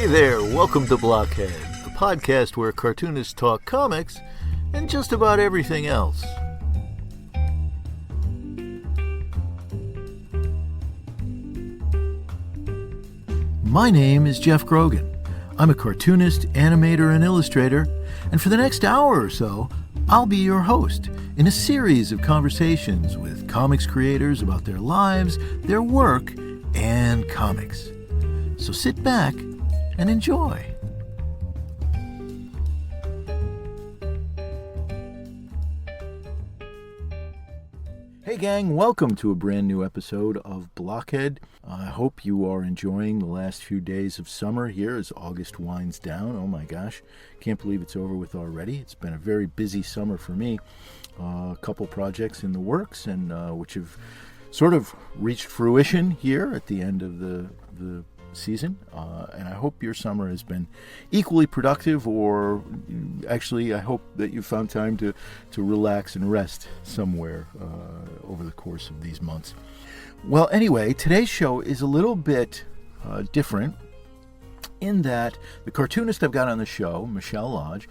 Hey there, welcome to Blockhead, the podcast where cartoonists talk comics and just about everything else. My name is Geoff Grogan. I'm a cartoonist, animator, and illustrator, and for the next hour or so, I'll be your host in a series of conversations with comics creators about their lives, their work, and comics. So sit back and enjoy. Hey gang, welcome to a brand new episode of Blockhead. I hope you are enjoying the last few days of summer here as August winds down. Oh my gosh, can't believe it's over with already. It's been a very busy summer for me. A couple projects in the works and which have sort of reached fruition here at the end of the season, and I hope your summer has been equally productive, or actually I hope that you found time to relax and rest somewhere over the course of these months. Well, anyway, today's show is a little bit different in that the cartoonist I've got on the show, Michelle Lodge,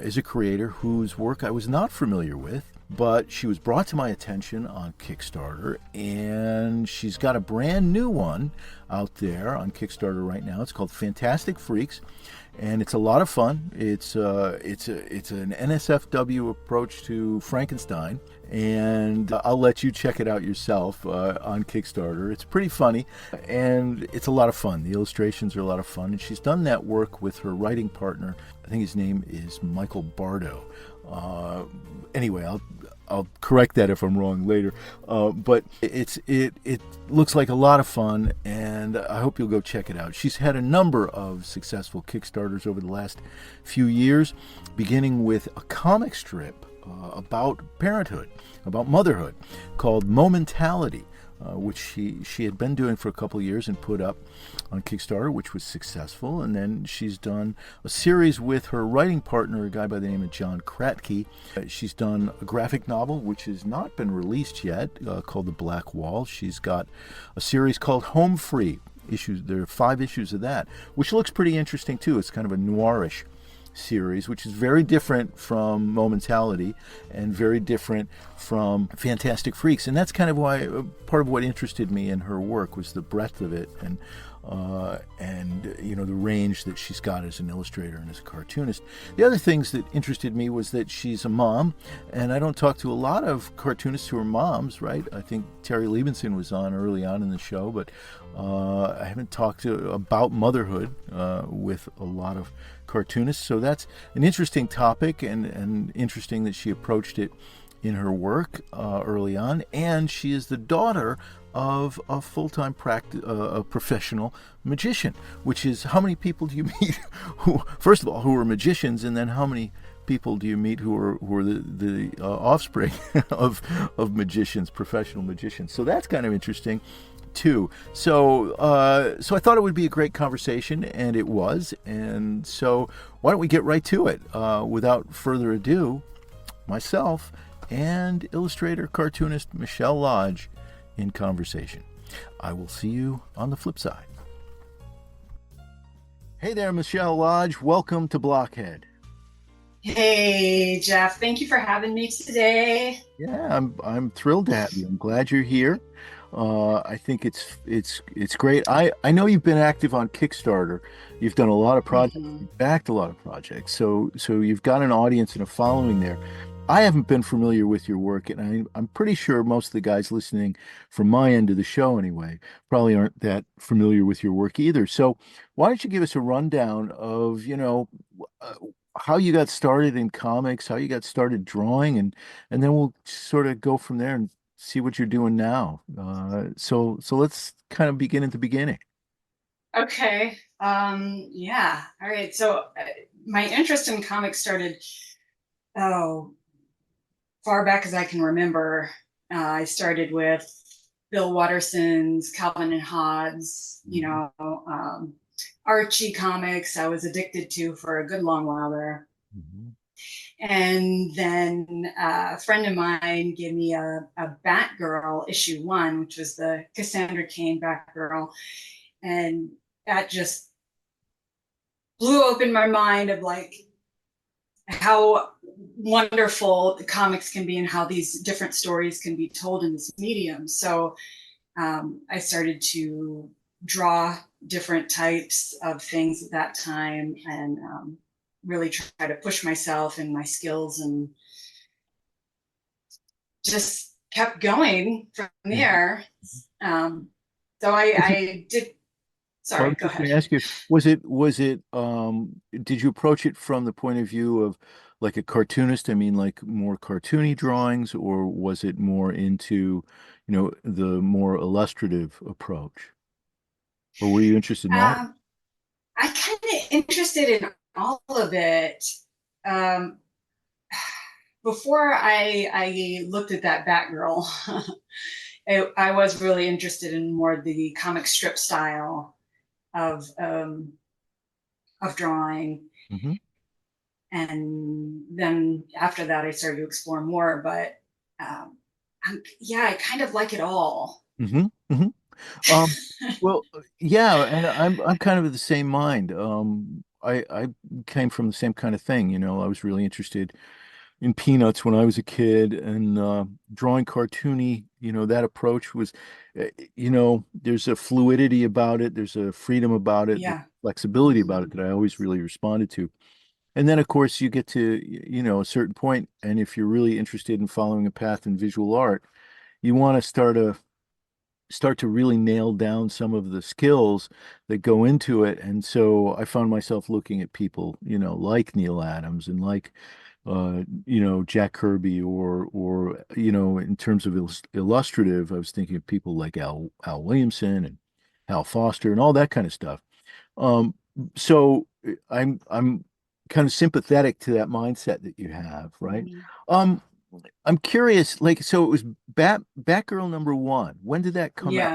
is a creator whose work I was not familiar with, but she was brought to my attention on Kickstarter, and she's got a brand new one out there on Kickstarter right now. It's called Fantastic Freaks, and it's a lot of fun. It's an NSFW approach to Frankenstein, and I'll let you check it out yourself on Kickstarter. It's pretty funny, and it's a lot of fun. The illustrations are a lot of fun, and she's done that work with her writing partner. I think his name is Michael Bardo. Anyway, I'll correct that if I'm wrong later. But it looks like a lot of fun, and I hope you'll go check it out. She's had a number of successful Kickstarters over the last few years, beginning with a comic strip about parenthood, about motherhood, called Momentality, which she had been doing for a couple of years and put up on Kickstarter, which was successful. And then she's done a series with her writing partner, a guy by the name of John Kratke. She's done a graphic novel, which has not been released yet, called The Black Wall. She's got a series called Home Free. There are 5 issues of that, which looks pretty interesting too. It's kind of a noirish series, which is very different from Momentality and very different from Fantastic Freaks, and that's kind of why part of what interested me in her work was the breadth of it, and you know, the range that she's got as an illustrator and as a cartoonist. The other things that interested me was that she's a mom, and I don't talk to a lot of cartoonists who are moms, right? I think Terry Liebenson was on early on in the show, but I haven't talked about motherhood with a lot of cartoonists, so that's an interesting topic, and interesting that she approached it in her work early on. And she is the daughter of a full-time a professional magician, which is, how many people do you meet who, first of all, who are magicians, and then how many people do you meet who are the offspring of magicians, professional magicians? So that's kind of interesting too. So I thought it would be a great conversation, and it was. And so why don't we get right to it? Without further ado, myself and illustrator cartoonist Michelle Lodge in conversation. I will see you on the flip side. Hey there, Michelle Lodge. Welcome to Blockhead. Hey, Geoff. Thank you for having me today. Yeah, I'm thrilled to have you. I'm glad you're here. I think it's great. I know you've been active on Kickstarter. You've done a lot of projects, you've backed a lot of projects. So you've got an audience and a following there. I haven't been familiar with your work, and I'm pretty sure most of the guys listening from my end of the show anyway probably aren't that familiar with your work either. So why don't you give us a rundown of, how you got started in comics, how you got started drawing, and then we'll sort of go from there and see what you're doing now. So let's kind of begin at the beginning. Okay. Yeah. All right. So my interest in comics started, far back as I can remember. I started with Bill Watterson's Calvin and Hobbes, Archie comics I was addicted to for a good long while there. Mm-hmm. And then a friend of mine gave me a Batgirl issue 1, which was the Cassandra Cain Batgirl. And that just blew open my mind of like how wonderful the comics can be and how these different stories can be told in this medium. So I started to draw different types of things at that time, and really try to push myself and my skills, and just kept going from Mhm. there. Um, so I did. Well, I Sorry, was go just going ahead. to ask you, did you approach it from the point of view of like a cartoonist? I mean, like more cartoony drawings, or was it more into, the more illustrative approach? Or were you interested in all? Um, I kind of interested in all of it. Um, Before I looked at that Batgirl, I was really interested in more the comic strip style of drawing, Mm-hmm. and then after that, I started to explore more. But yeah, I kind of like it all. Mm-hmm. Mm-hmm. Um, well, yeah, and I'm kind of the same mind. I came from the same kind of thing, I was really interested in Peanuts when I was a kid, and drawing cartoony, that approach was, there's a fluidity about it, there's a freedom about it, there's Yeah. flexibility about it that I always really responded to. And then, of course, you get to, a certain point, and if you're really interested in following a path in visual art, you want to start to really nail down some of the skills that go into it. And so I found myself looking at people, like Neil Adams and like Jack Kirby, or in terms of illustrative, I was thinking of people like Al Williamson and Hal Foster and all that kind of stuff. Um, so I'm kind of sympathetic to that mindset that you have, right? Mhm. Um, I'm curious, like, so it was Batgirl number one. When did that come out?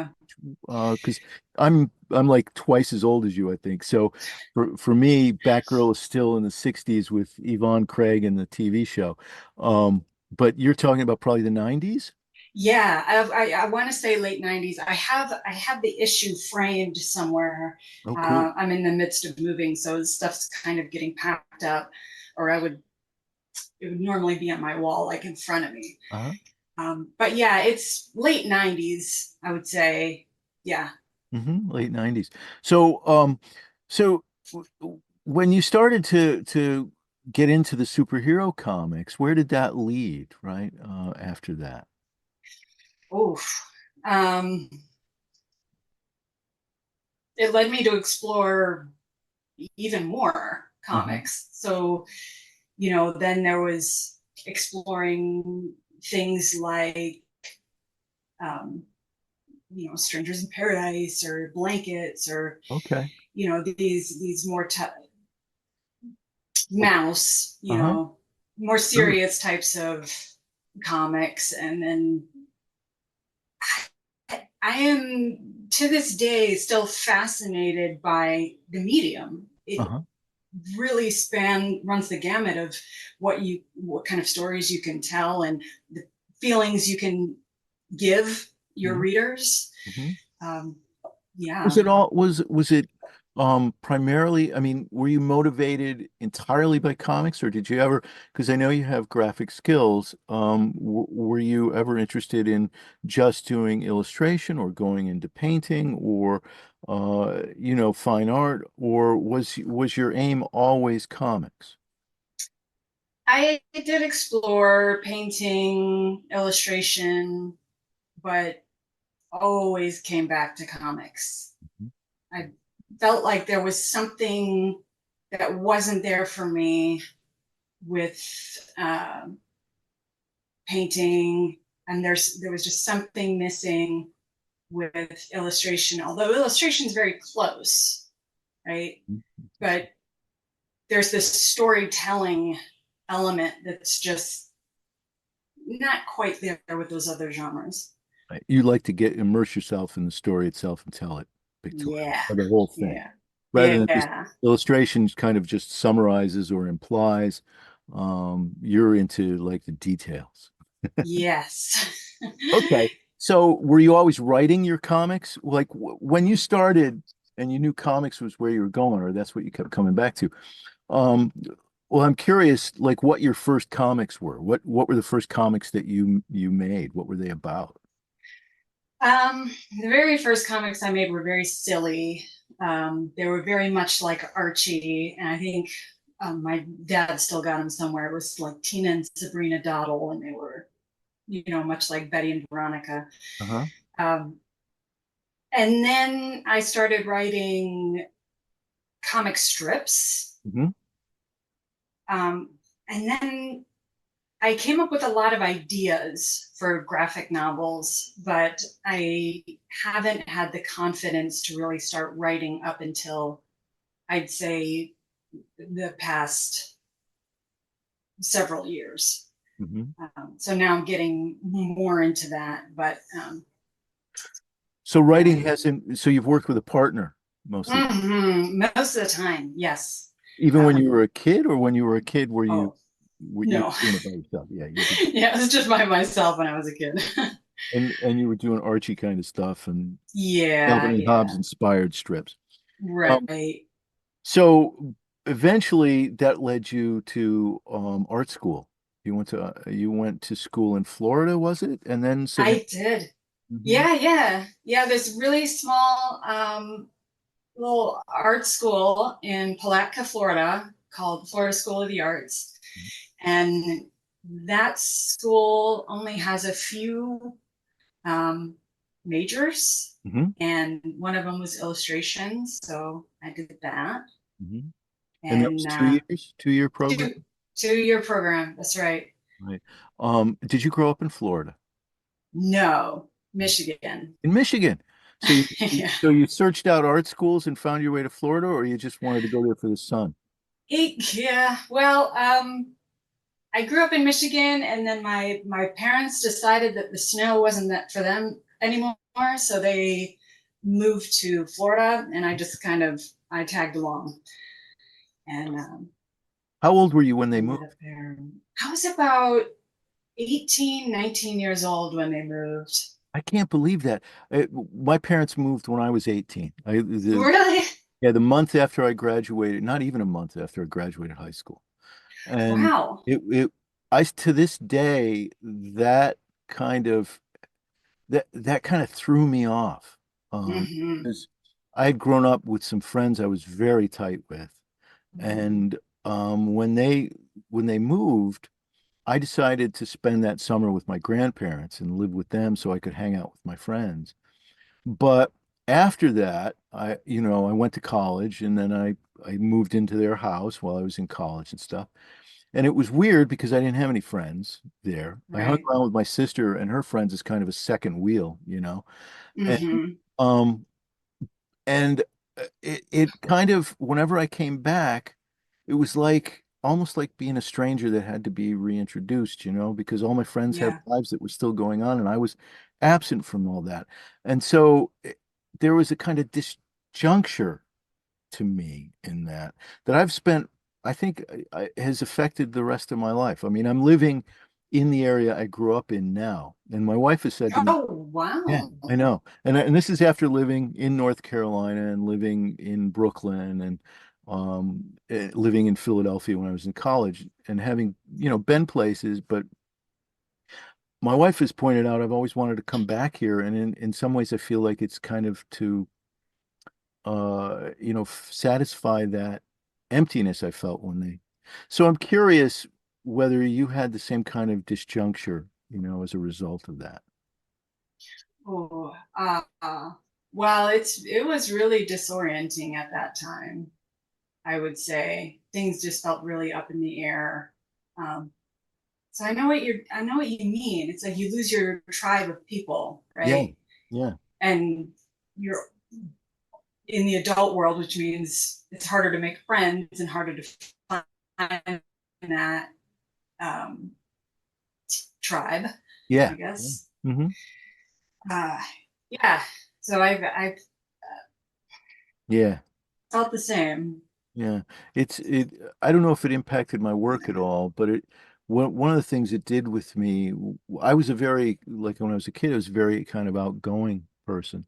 Yeah. Because I'm like twice as old as you, I think. So for me, Batgirl is still in the '60s with Yvonne Craig and the TV show. But you're talking about probably the '90s? Yeah, I want to say late '90s. I have the issue framed somewhere. Oh, cool. I'm in the midst of moving, so stuff's kind of getting packed up, or it would normally be on my wall, like in front of me. Uh-huh. But yeah, it's late '90s, I would say. Yeah. Late '90s. So when you started to get into the superhero comics, where did that lead, right? After that. Oh, um, it led me to explore even more Uh-huh. comics. So, then there was exploring things like, um, Strangers in Paradise or Blankets, or, Okay. these more Well, mouse, uh-huh. more Sure. serious types of comics. And then I am to this day still fascinated by the medium. It Uh-huh. really runs the gamut of what kind of stories you can tell, and the feelings you can give your hmm readers. hmm Um, Was yeah. it all was it primarily, I mean, were you motivated entirely by comics, or did you ever, because I know you have graphic skills, w were you ever interested in just doing illustration or going into painting or fine art, or was your aim always comics? I did explore painting, illustration, but always came back to comics. I felt like there was something that wasn't there for me with painting, and there was just something missing with illustration. Although illustration is very close, right? But there's this storytelling element that's just not quite there with those other genres. Right. You like to get immerse yourself in the story itself and tell it pictorially, Yeah, or the whole thing, yeah, rather than just yeah. illustrations kind of just summarizes or implies. You're into like the details. Yes. Okay. So were you always writing your comics? Like when you started, and you knew comics was where you were going, or that's what you kept coming back to. Um, well, I'm curious, like what your first comics were. What were the first comics that you made? What were they about? The very first comics I made were very silly. They were very much like Archie, and I think my dad still got them somewhere. It was like Tina and Sabrina Dottle, and they were, much like Betty and Veronica. Uh-huh. Um, and then I started writing comic strips. Hmm. Um, and then I came up with a lot of ideas for graphic novels, but I haven't had the confidence to really start writing up until I'd say the past several years. Hmm. So now I'm getting more into that, but So writing yeah. hasn't, so you've worked with a partner most of the, Most of the time, yes. even when you Um, were a kid, or when you were a kid oh, you no. were doing it by yourself? Yeah, you did. Yeah, it was just by myself when I was a kid. And you were doing Archie kind of stuff and Calvin Yeah, and Hobbes yeah, inspired strips. Um, right. so eventually that led you to art school. You went to school in Florida, was it? And then I did. Mhm. Yeah, yeah, yeah. This really small little art school in Palatka, Florida, called Florida School of the Arts, and that school only has a few um, majors, Mhm. and one of them was illustration, so I did that. Mhm. And that was And 2 years, 2 year program, two 2 year program. That's right. right? Did you grow up in Florida? No, Michigan. In Michigan. So Yeah. you searched out art schools and found your way to Florida, or you just wanted to go there for the sun? Yeah. Well, I grew up in Michigan, and then my parents decided that the snow wasn't that for them anymore, so they moved to Florida, and I just kind of I tagged along and How old were you when they ended moved? up there. I was about 18, 19 years old when they moved. I can't believe that. My parents moved when I was 18. Really? Yeah, the month after I graduated, not even a month after I graduated high school. And Wow. it to this day, kind of that kind of threw me off. Hmm. Because I had grown up with some friends I was very tight with. And when they moved, I decided to spend that summer with my grandparents and live with them so I could hang out with my friends. But after that, I went to college, and then I moved into their house while I was in college and stuff. And it was weird because I didn't have any friends there. I hung Right. around with my sister and her friends as kind of a second wheel. And Hmm. um and it kind of, whenever I came back, it was like almost like being a stranger that had to be reintroduced, because all my friends had Yeah. lives that were still going on, and I was absent from all that. And so there was a kind of disjuncture to me in that I've spent, I think, has affected the rest of my life. I mean, I'm living in the area I grew up in now, and my wife has said to me, Oh, yeah, wow. I know. And this is after living in North Carolina and living in Brooklyn and living in Philadelphia when I was in college and having been places. But my wife has pointed out I've always wanted to come back here. And in some ways, I feel like it's kind of to, satisfy that emptiness I felt when they. So I'm curious whether you had the same kind of disjuncture, as a result of that. Oh, well, it was really disorienting at that time. I would say things just felt really up in the air. Um, so I know what you mean. It's like you lose your tribe of people, Yeah. right? Yeah. And you're in the adult world, which means it's harder to make friends and harder to find that um, tribe, Yeah. I guess. Hmm. Uh, yeah. So I've Yeah. felt the same. Yeah, I don't know if it impacted my work at all, but one of the things it did with me, I was a very, like when I was a kid, I was a very kind of outgoing person.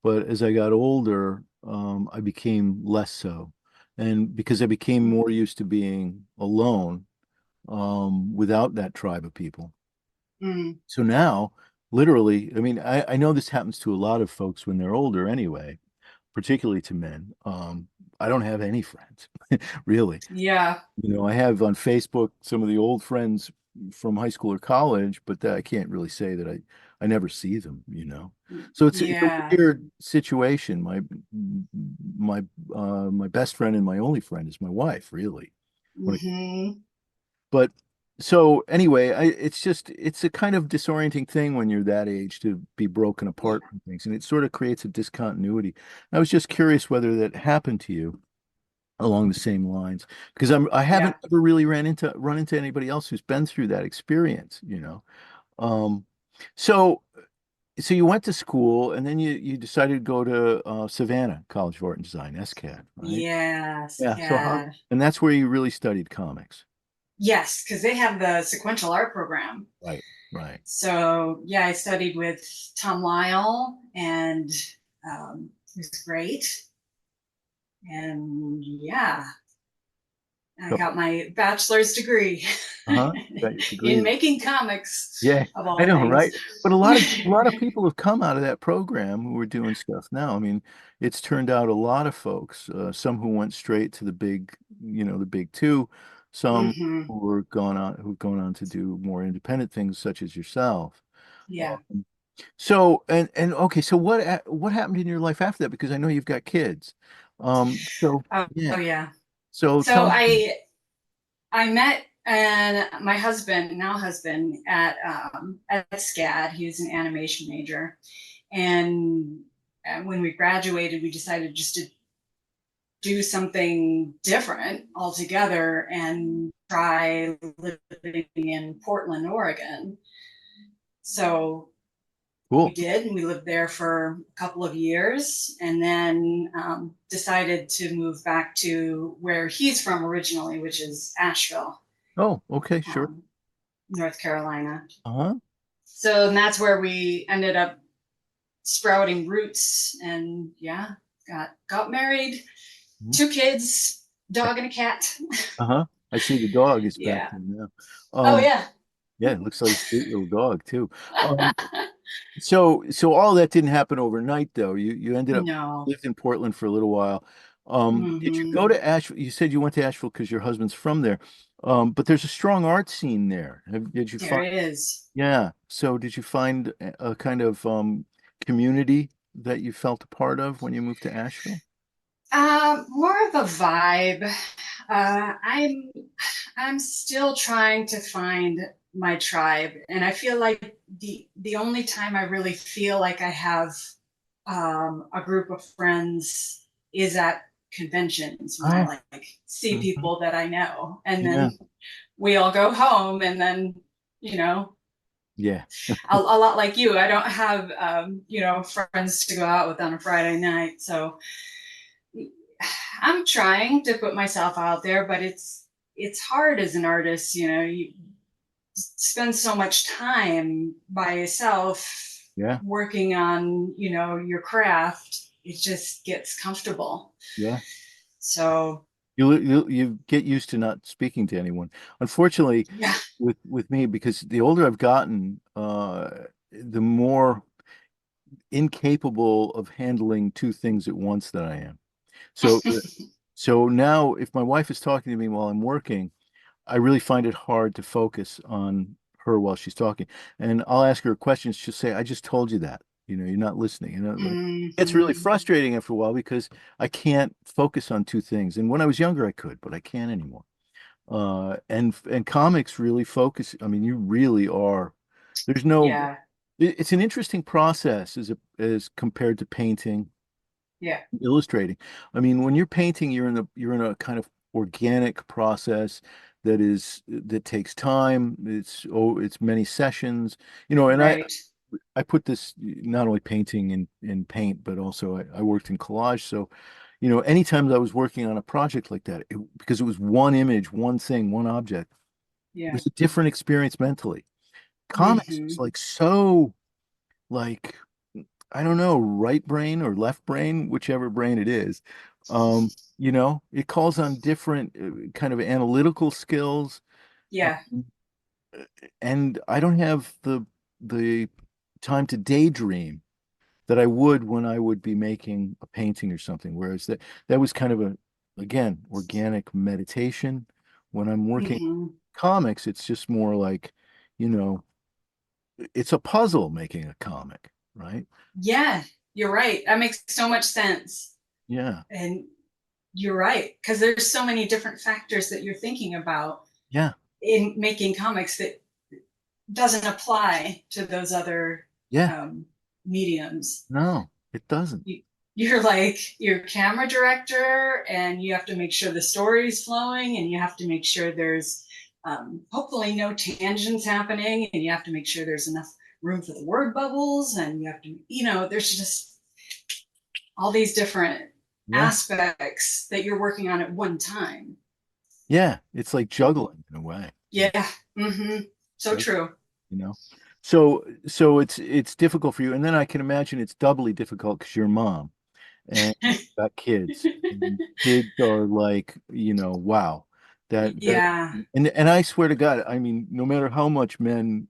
but as I got older, I became less so. And because I became more used to being alone, without that tribe of people. Mm, So now, literally, I mean, I know this happens to a lot of folks when they're older anyway, particularly to men. I don't have any friends, really. yeah. I have on Facebook some of the old friends from high school or college, but I can't really say that I never see them. So it's a Yeah. weird situation. My best friend and my only friend is my wife, really. When Hmm. But so anyway, it's a kind of disorienting thing when you're that age to be broken Yeah. apart from things, and it sort of creates a discontinuity. I was just curious whether that happened to you along the same lines, because I Yeah. haven't ever really run into anybody else who's been through that experience. Um, so so you went to school and then you decided to go to Savannah College of Art and Design, SCAD, right? Yes. Yeah. So how Yeah. and that's where you really studied comics. Yes, because they have the sequential art program. Right. Right. So yeah, I studied with Tom Lyle, and it was great. And yeah, I So, got my bachelor's degree uh-huh. Got your in degree. making comics, Yeah, of I all know, things. right? But a lot of people have come out of that program who are doing stuff now. I mean, it's turned out a lot of folks, some who went straight to the big two, some Hmm. who've gone on to do more independent things, such as yourself. Yeah. Um, so and okay, so what happened in your life after that? Because I know you've got kids. So Oh, yeah. oh yeah. So So tell me. I met my husband, now husband, at SCAD. He was an animation major, and when we graduated, we decided just to do something different altogether and try living in Portland, Oregon. So we Cool. did, and we lived there for a couple of years, and then decided to move back to where he's from originally, which is Asheville, Oh, okay, sure. um, North Carolina. Uh-huh. So and that's where we ended up sprouting roots, and yeah, got married, two kids, dog and a cat. Uh-huh. I see the dog is back Yeah. there now. Oh Um, yeah. yeah, it looks like a sweet little dog too. Um, so all that didn't happen overnight though. You ended up No. lived in Portland for a little while. Did you go Hmm. to Asheville? You said you went to Asheville because your husband's from there. But there's a strong art scene there. Did you There find? it is. Yeah. So did you find a kind of community that you felt a part of when you moved to Asheville? More of a vibe. I'm still trying to find my tribe, and I feel like the only time I really feel like I have a group of friends is at conventions when I Oh, like see mhm. people that I know, and Yeah. then we all go home, and then you know Yeah. a lot like you, I don't have friends to go out with on a Friday night, so I'm trying to put myself out there, but it's hard as an artist. You spend so much time by yourself Yeah. working on your craft. It just gets comfortable. Yeah. So You get used to not speaking to anyone. Unfortunately, yeah. with me, because the older I've gotten, the more incapable of handling two things at once that I am. So so now if my wife is talking to me while I'm working, I really find it hard to focus on her while she's talking. And I'll ask her a question. She'll say, I just told you that. You're not listening. It's really Hmm. frustrating after a while because I can't focus on two things. And when I was younger, I could, but I can't anymore. And comics really focus. I mean, you really are. There's no. Yeah. It's an interesting process as compared to painting, Yeah. illustrating. I mean, when you're painting, you're in a kind of organic process that takes time. It's many sessions, and Right. I put this not only painting in paint, but also I worked in collage. So, anytime I was working on a project like that, because it was one image, one thing, one object, it Yeah. was a different experience mentally. Comics is Hmm. like so like I don't know, right brain or left brain, whichever brain it is. It calls on different kind of analytical skills. Yeah. And I don't have the time to daydream that I would when I would be making a painting or something. Whereas that was kind of again, organic meditation. When I'm working Hmm. comics, it's just more like, you know, it's a puzzle making a comic, right? Yeah, you're right. That makes so much sense. Yeah. And you're right, because there's so many different factors that you're thinking about Yeah. in making comics that doesn't apply to those other Yeah. um, mediums. No, it doesn't. You're like your camera director, and you have to make sure the story's flowing, and you have to make sure there's hopefully no tangents happening, and you have to make sure there's enough room for the word bubbles, and you have to, there's just all these different Yeah. aspects that you're working on at one time. Yeah. It's like juggling in a way. Yeah. Mm-hmm. So Jugg- true. You know. So it's difficult for you. And then I can imagine it's doubly difficult because you're a mom and you've got kids. And kids are like, wow. That Yeah. and I swear to God, I mean, no matter how much men,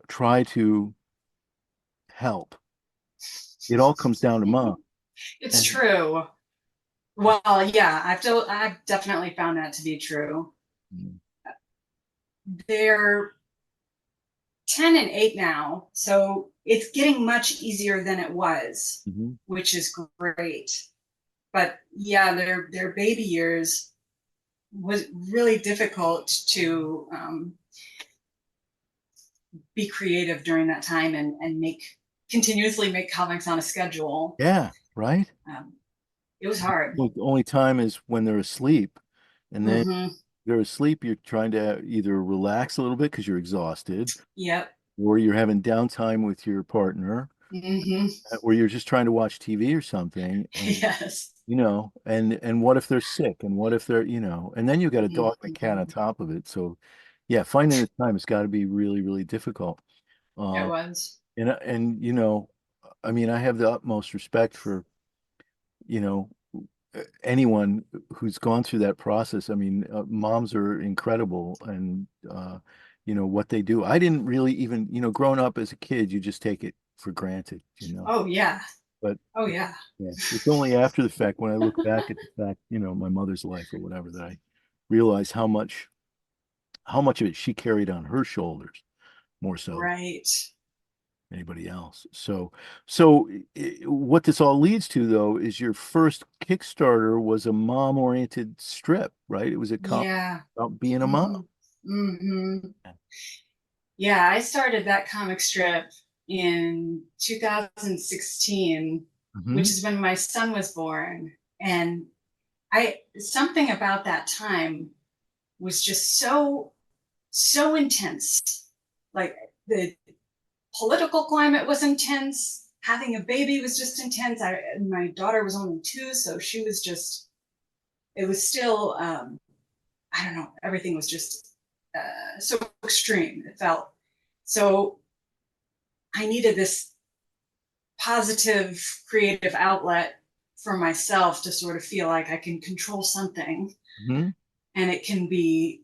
try to help, it all comes down to mom. It's And true. Well, yeah, I've definitely found that to be true. They're 10 and 8 now, so it's getting much easier than it was, Mhm. which is great. But yeah, their baby years was really difficult to be creative during that time and continuously make comics on a schedule. Yeah, right? Um, it was hard. Well, the only time is when they're asleep. And then Mm-hmm. they're asleep, you're trying to either relax a little bit because you're exhausted, Yep. or you're having downtime with your partner, Mm-hmm. or you're just trying to watch TV or something. And, Yes. and what if they're sick? And what if and then you got a dog and a cat on Mm-hmm. top of it. So yeah, finding the time has got to be really, really difficult. It Uh, was. and I mean, I have the utmost respect for, you know, anyone who's gone through that process. I mean, moms are incredible and what they do. I didn't really even, growing up as a kid, you just take it for granted. Oh yeah. But Oh yeah. yeah, it's only after the fact when I look back at the fact, my mother's life or whatever that I realize how much of it she carried on her shoulders more so than Right. anybody else. So what this all leads to though is your first Kickstarter was a mom-oriented strip, right? It was a comic Yeah. about being a mom. Mm-hmm. Mm-hmm. Yeah, I started that comic strip in 2016, Hmm. which is when my son was born. And I something about that time was just so intense. Like the political climate was intense. Having a baby was just intense. My daughter was only 2, so she was just. It was still. I don't know. Everything was just so extreme. It felt so. I needed this positive creative outlet for myself to sort of feel like I can control something Hmm. and it can be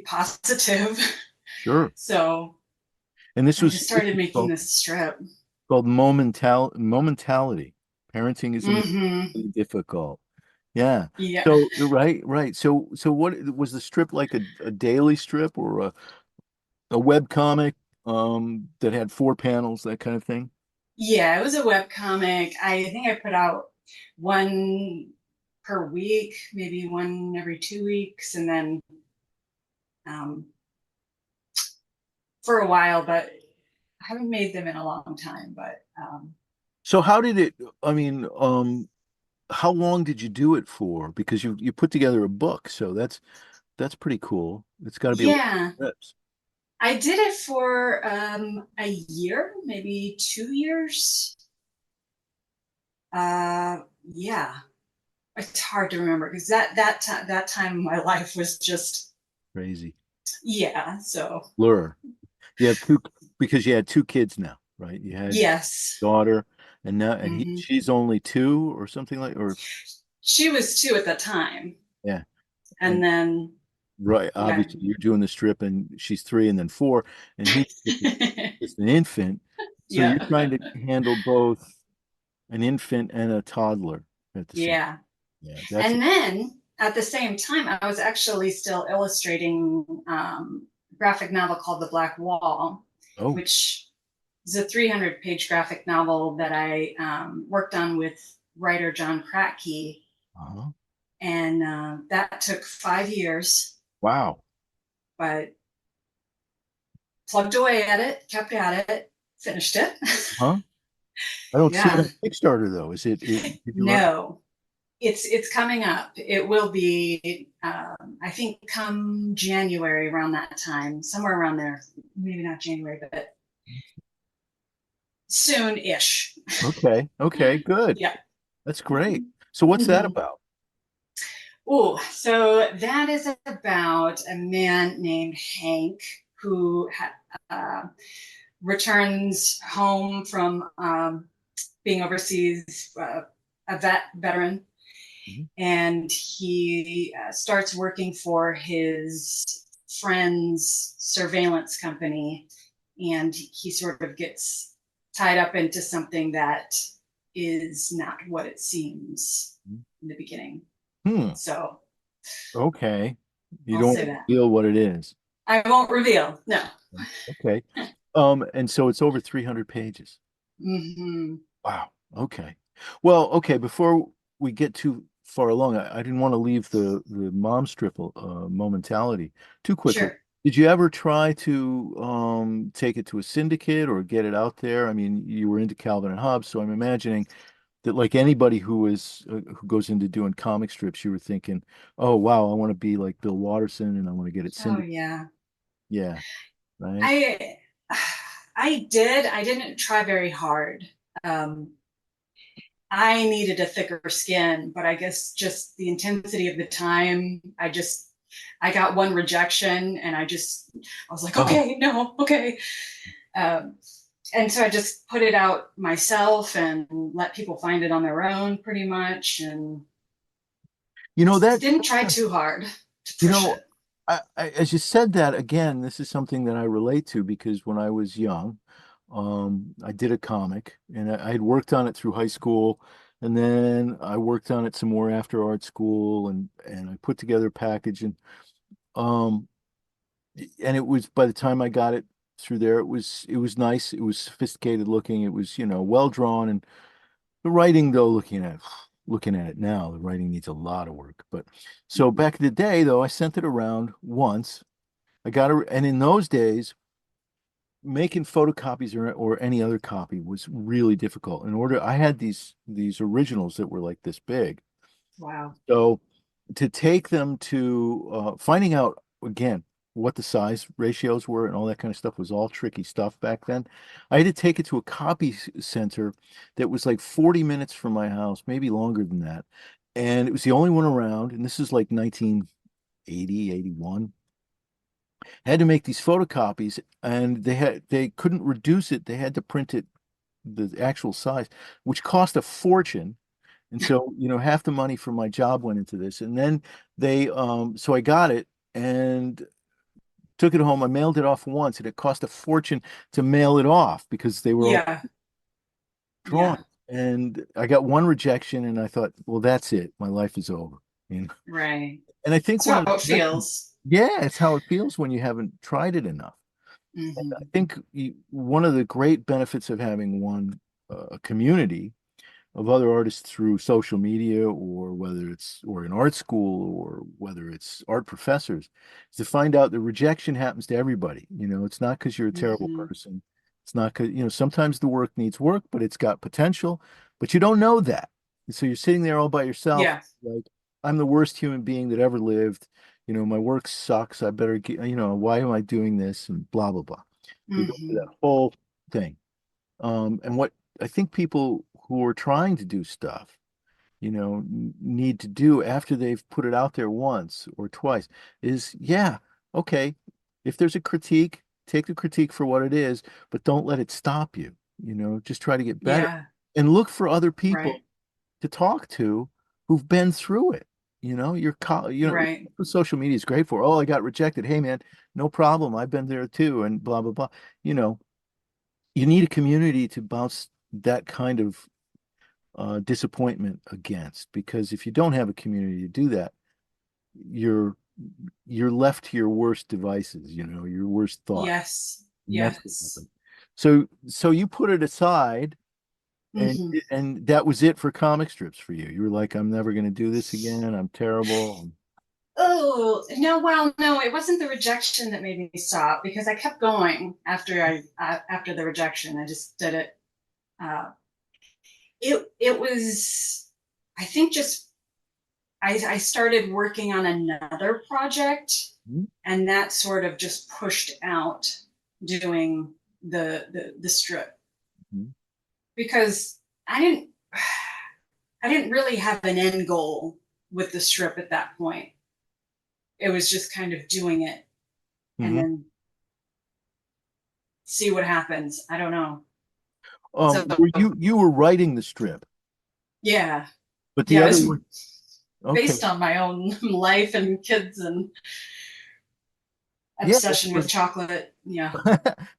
positive. Sure. So And this I was just this started was making called, this strip. called momentality. Parenting is Mm-hmm. difficult. Yeah. Yeah. So right. So what was the strip like a daily strip or a web comic that had 4 panels, that kind of thing? Yeah, it was a web comic. I think I put out one per week, maybe one every 2 weeks, and then um, for a while, but I haven't made them in a long time. But So how did it, I mean, how long did you do it for? Because you put together a book, so that's pretty cool. It's got to be a lot yeah, of steps. I did it for a year, maybe 2 years. Yeah, it's hard to remember because that time in my life was just Crazy. yeah. So Blur. You have two because you had 2 kids now. right? You had Yes. daughter, and now Hmm. she's only two or something like, or She was two at the time. yeah, And and then, right. yeah. Obviously, you're doing the strip, and she's three, and then four, and he's just an infant. So you're Yeah. trying to handle both an infant and a toddler at the same. Yeah. Yeah, that's And then at the same time, I was actually still illustrating a graphic novel called The Black Wall, oh, which is a 300-page graphic novel that I worked on with writer John Kratky. uh-huh. And that took 5 years, Wow. but plugged away at it, kept at it, finished it. Huh? I don't see it Yeah. on Kickstarter though. Did you run? No, it's coming up. It will be, I think, come January around that time, somewhere around there. Maybe not January, but soon-ish. Okay. Okay. Good. Yeah. That's great. So what's that Mm-hmm. about? Oh, so that is about a man named Hank who uh, returns home from being overseas, a veteran, Mhm. and he starts working for his friend's surveillance company, and he sort of gets tied up into something that is not what it seems in the beginning. Hmm. So Okay. You I'll don't say that. reveal what it is. I won't reveal. No. Okay. And so it's over 300 pages. Mm-hmm. Wow. Okay. Well, okay, before we get too far along, I didn't want to leave the mom strip momentality too quickly. Sure. Did you ever try to take it to a syndicate or get it out there? I mean, you were into Calvin and Hobbes, so I'm imagining that like anybody who goes into doing comic strips, you were thinking, "Oh, wow, I want to be like Bill Watterson and I want to get it Oh syndicated." yeah. Yeah, right? I I did. I didn't try very hard. Um, I needed a thicker skin, but I guess just the intensity of the time, I got one rejection, and I was like, Oh, okay, no, okay. Um, and so I just put it out myself and let people find it on their own pretty much, and you know that didn't try too hard to You push know, it. as you said that again, this is something that I relate to because when I was young, I did a comic and I had worked on it through high school, and then I worked on it some more after art school, and I put together a package, um, and it was by the time I got it through there, it was nice, it was sophisticated looking, it was well drawn, and the writing though, looking at it now, the writing needs a lot of work, but so back in the day though, I sent it around once. And in those days, making photocopies or any other copy was really difficult. I had these originals that were like this big. Wow. So to take them to finding out again what the size ratios were and all that kind of stuff was all tricky stuff back then. I had to take it to a copy center that was like 40 minutes from my house, maybe longer than that. And it was the only one around. And this is like 1980, 81. Had to make these photocopies and they couldn't reduce it. They had to print it the actual size, which cost a fortune. And so, half the money from my job went into this. And then so I got it and took it home. I mailed it off once and it cost a fortune to mail it off because they were all Yeah. drawn. Yeah. And I got one rejection and I thought, well, that's it. My life is over. You know? Right. And I think That's how one of it the, feels. yeah, it's how it feels when you haven't tried it enough. I Hmm. think one of the great benefits of having a community of other artists through social media or whether it's or in art school or whether it's art professors is to find out that rejection happens to everybody. It's not because you're a terrible Hmm. person. It's not because, sometimes the work needs work, but it's got potential, but you don't know that. And so you're sitting there all by yourself, Yeah. like, I'm the worst human being that ever lived. My work sucks. I better get, why am I doing this? And blah, blah, blah. You go through that Hmm. whole thing. And what I think people who are trying to do stuff, need to do after they've put it out there once or twice is, yeah, okay, if there's a critique, take the critique for what it is, but don't let it stop you. just try to get better Yeah. and look for other people Right. to talk to who've been through it. Right. What social media is great for. Oh, I got rejected. Hey, man, no problem. I've been there too, and blah, blah, blah. You know, you need a community to bounce that kind of disappointment against, because if you don't have a community to do that, you're you're left to your worst devices, your worst thought. Yes. And that's what Yes. happened. So you put it aside and Hmm. and that was it for comic strips for you. You were like, I'm never going to do this again. I'm terrible. Oh, no, well, no, it wasn't the rejection that made me stop because I kept going after the rejection. I just did it. Uh, it was, I think, just I started working on another project, Mhm. and that sort of just pushed out doing the strip Mhm. because I didn't I didn't really have an end goal with the strip at that point. It was just kind of doing it and Mhm. then see what happens. I don't know. So Were you were writing the strip, yeah, but the yeah, other it's one, okay. based on my own life and kids and Yeah, obsession with chocolate. Yeah,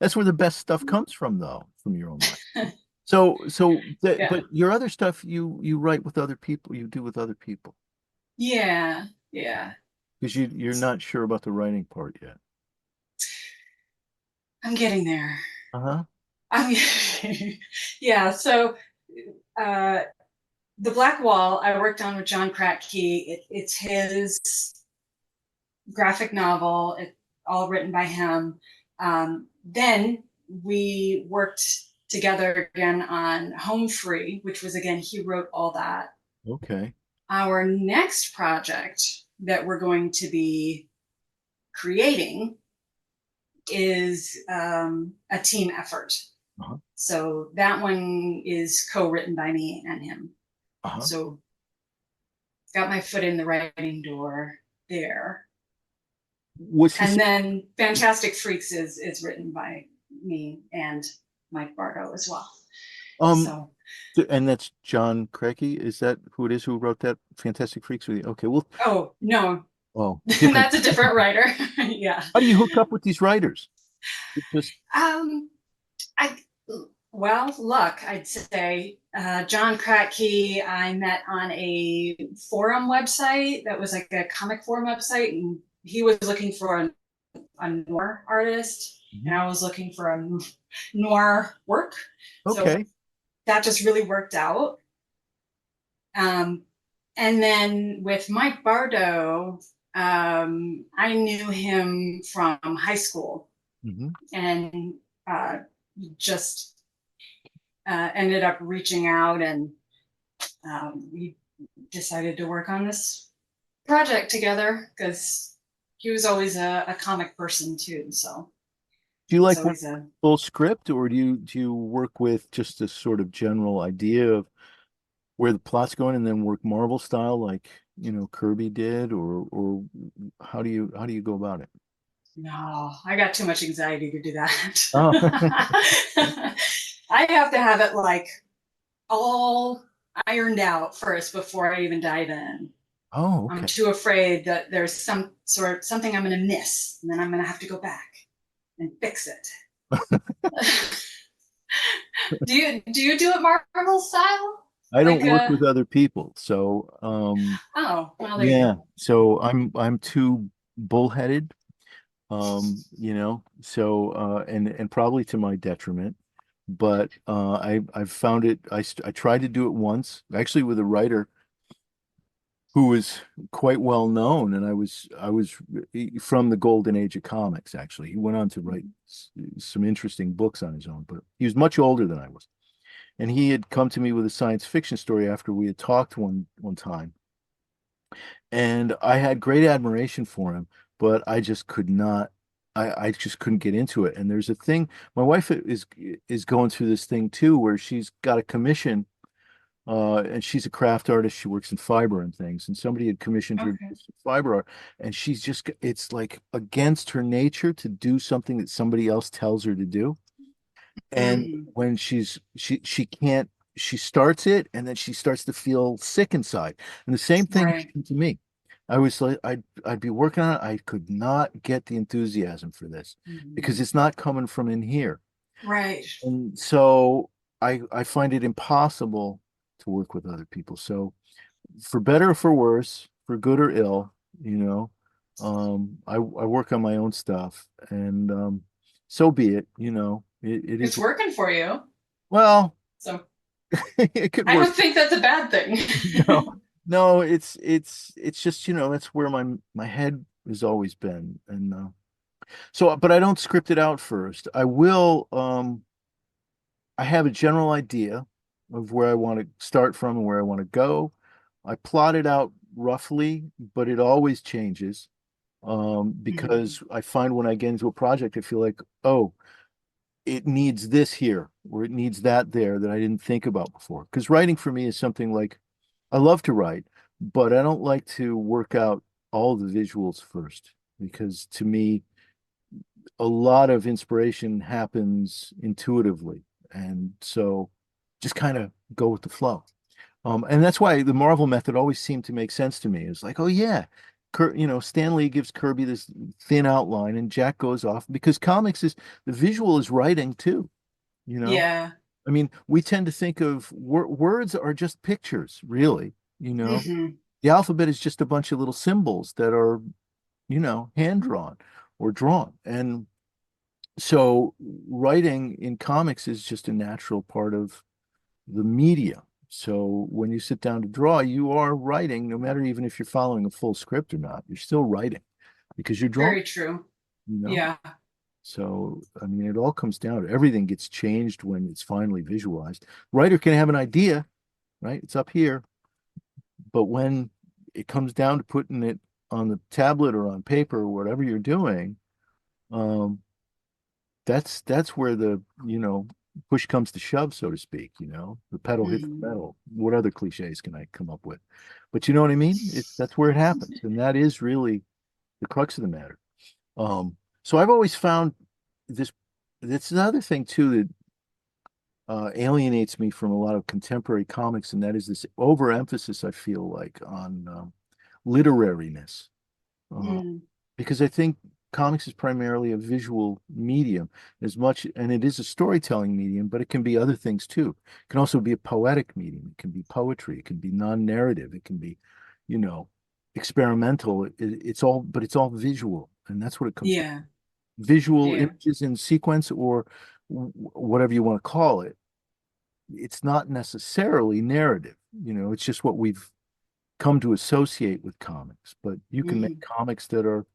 that's where the best stuff comes from, though, from your own life. yeah, But your other stuff you write with other people, you do with other people, yeah, yeah. because you're not sure about the writing part yet. I'm getting there. Uh-huh. I'm yeah. So uh, the Black Wall I worked on with John Kratky. It's his graphic novel. It's all written by him. Then we worked together again on Home Free, which was again he wrote all that. Okay. Our next project that we're going to be creating is a team effort. Uh-huh. So that one is co-written by me and him. Uh-huh. So got my foot in the writing door there. What's this? And then Fantastic Freaks is written by me and Mike Bardo as well. Um, So and that's John Cracky. Is that who it is who wrote that Fantastic Freaks with you? Okay, well, oh no, oh, different. that's a different writer. Yeah. How do you hook up with these writers? It just Um I well, luck, I'd say. John Kratky, I met on a forum website that was like a comic forum website, and he was looking for a noir artist, and Mhm. I was looking for a noir work. So Okay. that just really worked out. Um, and then with Mike Bardo, I knew him from high school Hmm. and uh, just ended up reaching out, and we decided to work on this project together because he was always a comic person too. So Do you it was like work always a full script, or do you work with just a sort of general idea of where the plot's going, and then work Marvel style like Kirby did, or how do you go about it? no, I got too much anxiety to do that. Oh. I have to have it like all ironed out first before I even dive in. Oh, I'm okay. too afraid that there's something I'm going to miss, and then I'm going to have to go back and fix it. Do you do it Marvel style? I don't Like work with other people, so oh well, there you yeah. go. So I'm too bullheaded, so and probably to my detriment. But I've found it. I tried to do it once, actually, with a writer who was quite well known, and I was from the golden age of comics. Actually, he went on to write some interesting books on his own, but he was much older than I was, and he had come to me with a science fiction story after we had talked one time, and I had great admiration for him, but I just could not. I just couldn't get into it. And there's a thing. My wife is going through this thing too, where she's got a commission, and she's a craft artist. She works in fiber and things. And somebody had commissioned her to Okay. do some fiber art, and it's like against her nature to do something that somebody else tells her to do. And Mm, when she can't, she starts it and then she starts to feel sick inside. And the same thing right. happened to me. I was like, I'd be working on it. I could not get the enthusiasm for this because Mm, it's not coming from in here. right. And so I find it impossible to work with other people. So for better or for worse, for good or ill, you know, I work on my own stuff, and so be it. It is. It's working for you. Well, So it could I work. don't think that's a bad thing. No, no, it's just, that's where my head has always been, and so, but I don't script it out first. I will. I have a general idea of where I want to start from and where I want to go. I plot it out roughly, but it always changes, Mhm. because I find when I get into a project, I feel like, oh, it needs this here or it needs that there that I didn't think about before. Because writing for me is something like, I love to write, but I don't like to work out all the visuals first, because to me, a lot of inspiration happens intuitively. And so just kind of go with the flow. And that's why the Marvel method always seemed to make sense to me. It's like, oh yeah, Stan Lee gives Kirby this thin outline, and Jack goes off, because comics is the visual is writing too. You know, Yeah. I mean, we tend to think of words are just pictures, really. Hmm. The alphabet is just a bunch of little symbols that are, hand drawn or drawn, and so writing in comics is just a natural part of the media. So when you sit down to draw, you are writing, no matter even if you're following a full script or not, you're still writing because you're drawing, Very true. you know? Yeah. So, I mean, it all comes down to everything gets changed when it's finally visualized. Writer can have an idea, right? It's up here. But when it comes down to putting it on the tablet or on paper or whatever you're doing, um, that's where the push comes to shove, so to speak. The pedal hits the Hmm. metal. What other cliches can I come up with? But you know what I mean? That's where it happens, and that is really the crux of the matter. So I've always found this. That's another thing too that alienates me from a lot of contemporary comics, and that is this overemphasis, I feel like, on literariness. Uh, Mm. because I think comics is primarily a visual medium as much, and it is a storytelling medium, but it can be other things too. It can also be a poetic medium. It can be poetry. It can be non-narrative. It can be, you know, experimental. But it's all visual, and that's what it comes down. Yeah. Visual Yeah. images in sequence, or whatever you want to call it. It's not necessarily narrative. It's just what we've come to associate with comics. But you can make Hmm. comics that are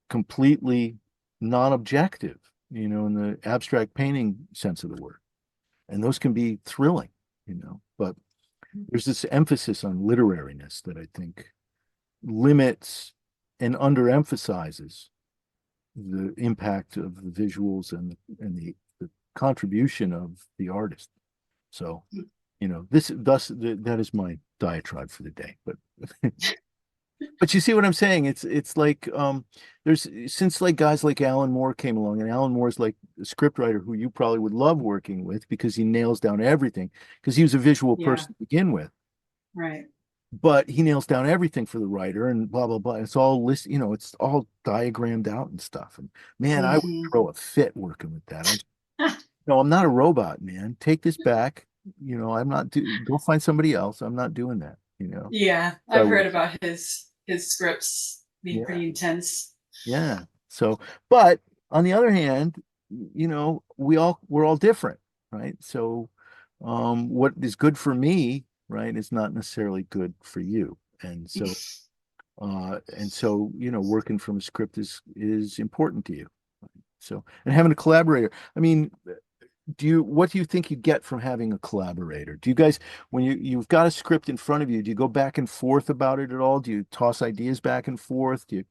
completely non-objective, in the abstract painting sense of the word. And those can be thrilling, but there's this emphasis on literariness that I think limits and underemphasizes the impact of the visuals and the contribution of the artist. So, that is my diatribe for the day. But you see what I'm saying? It's like, there's since like guys like Alan Moore came along, and Alan Moore's like a scriptwriter who you probably would love working with because he nails down everything, because he was a visual Yeah. person to begin with, Right. but he nails down everything for the writer and blah blah blah. It's all it's all diagrammed out and stuff. And man, I would Hmm. throw a fit working with that. No, I'm not a robot, man. Take this back. I'm not go find somebody else. I'm not doing that. Yeah. So I I've would, heard about his scripts being yeah. pretty intense. Yeah. So, but on the other hand, we're all different, right? So, what is good for me, right, is not necessarily good for you. And so, working from a script is important to you. So, and having a collaborator. I mean, what do you think you get from having a collaborator? Do you guys, when you've got a script in front of you, do you go back and forth about it at all? Do you toss ideas back and forth? Do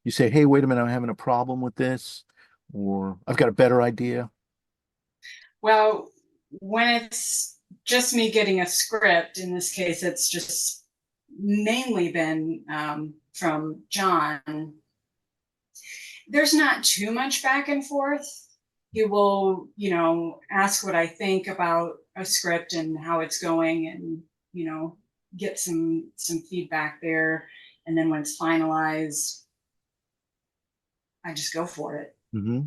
you say, hey, wait a minute, I'm having a problem with this, or I've got a better idea? Well, when it's just me getting a script, in this case, it's just mainly been from John. There's not too much back and forth. he will, ask what I think about a script and how it's going, and get some feedback there. And then when it's finalized, I just go for it. Mm-hmm.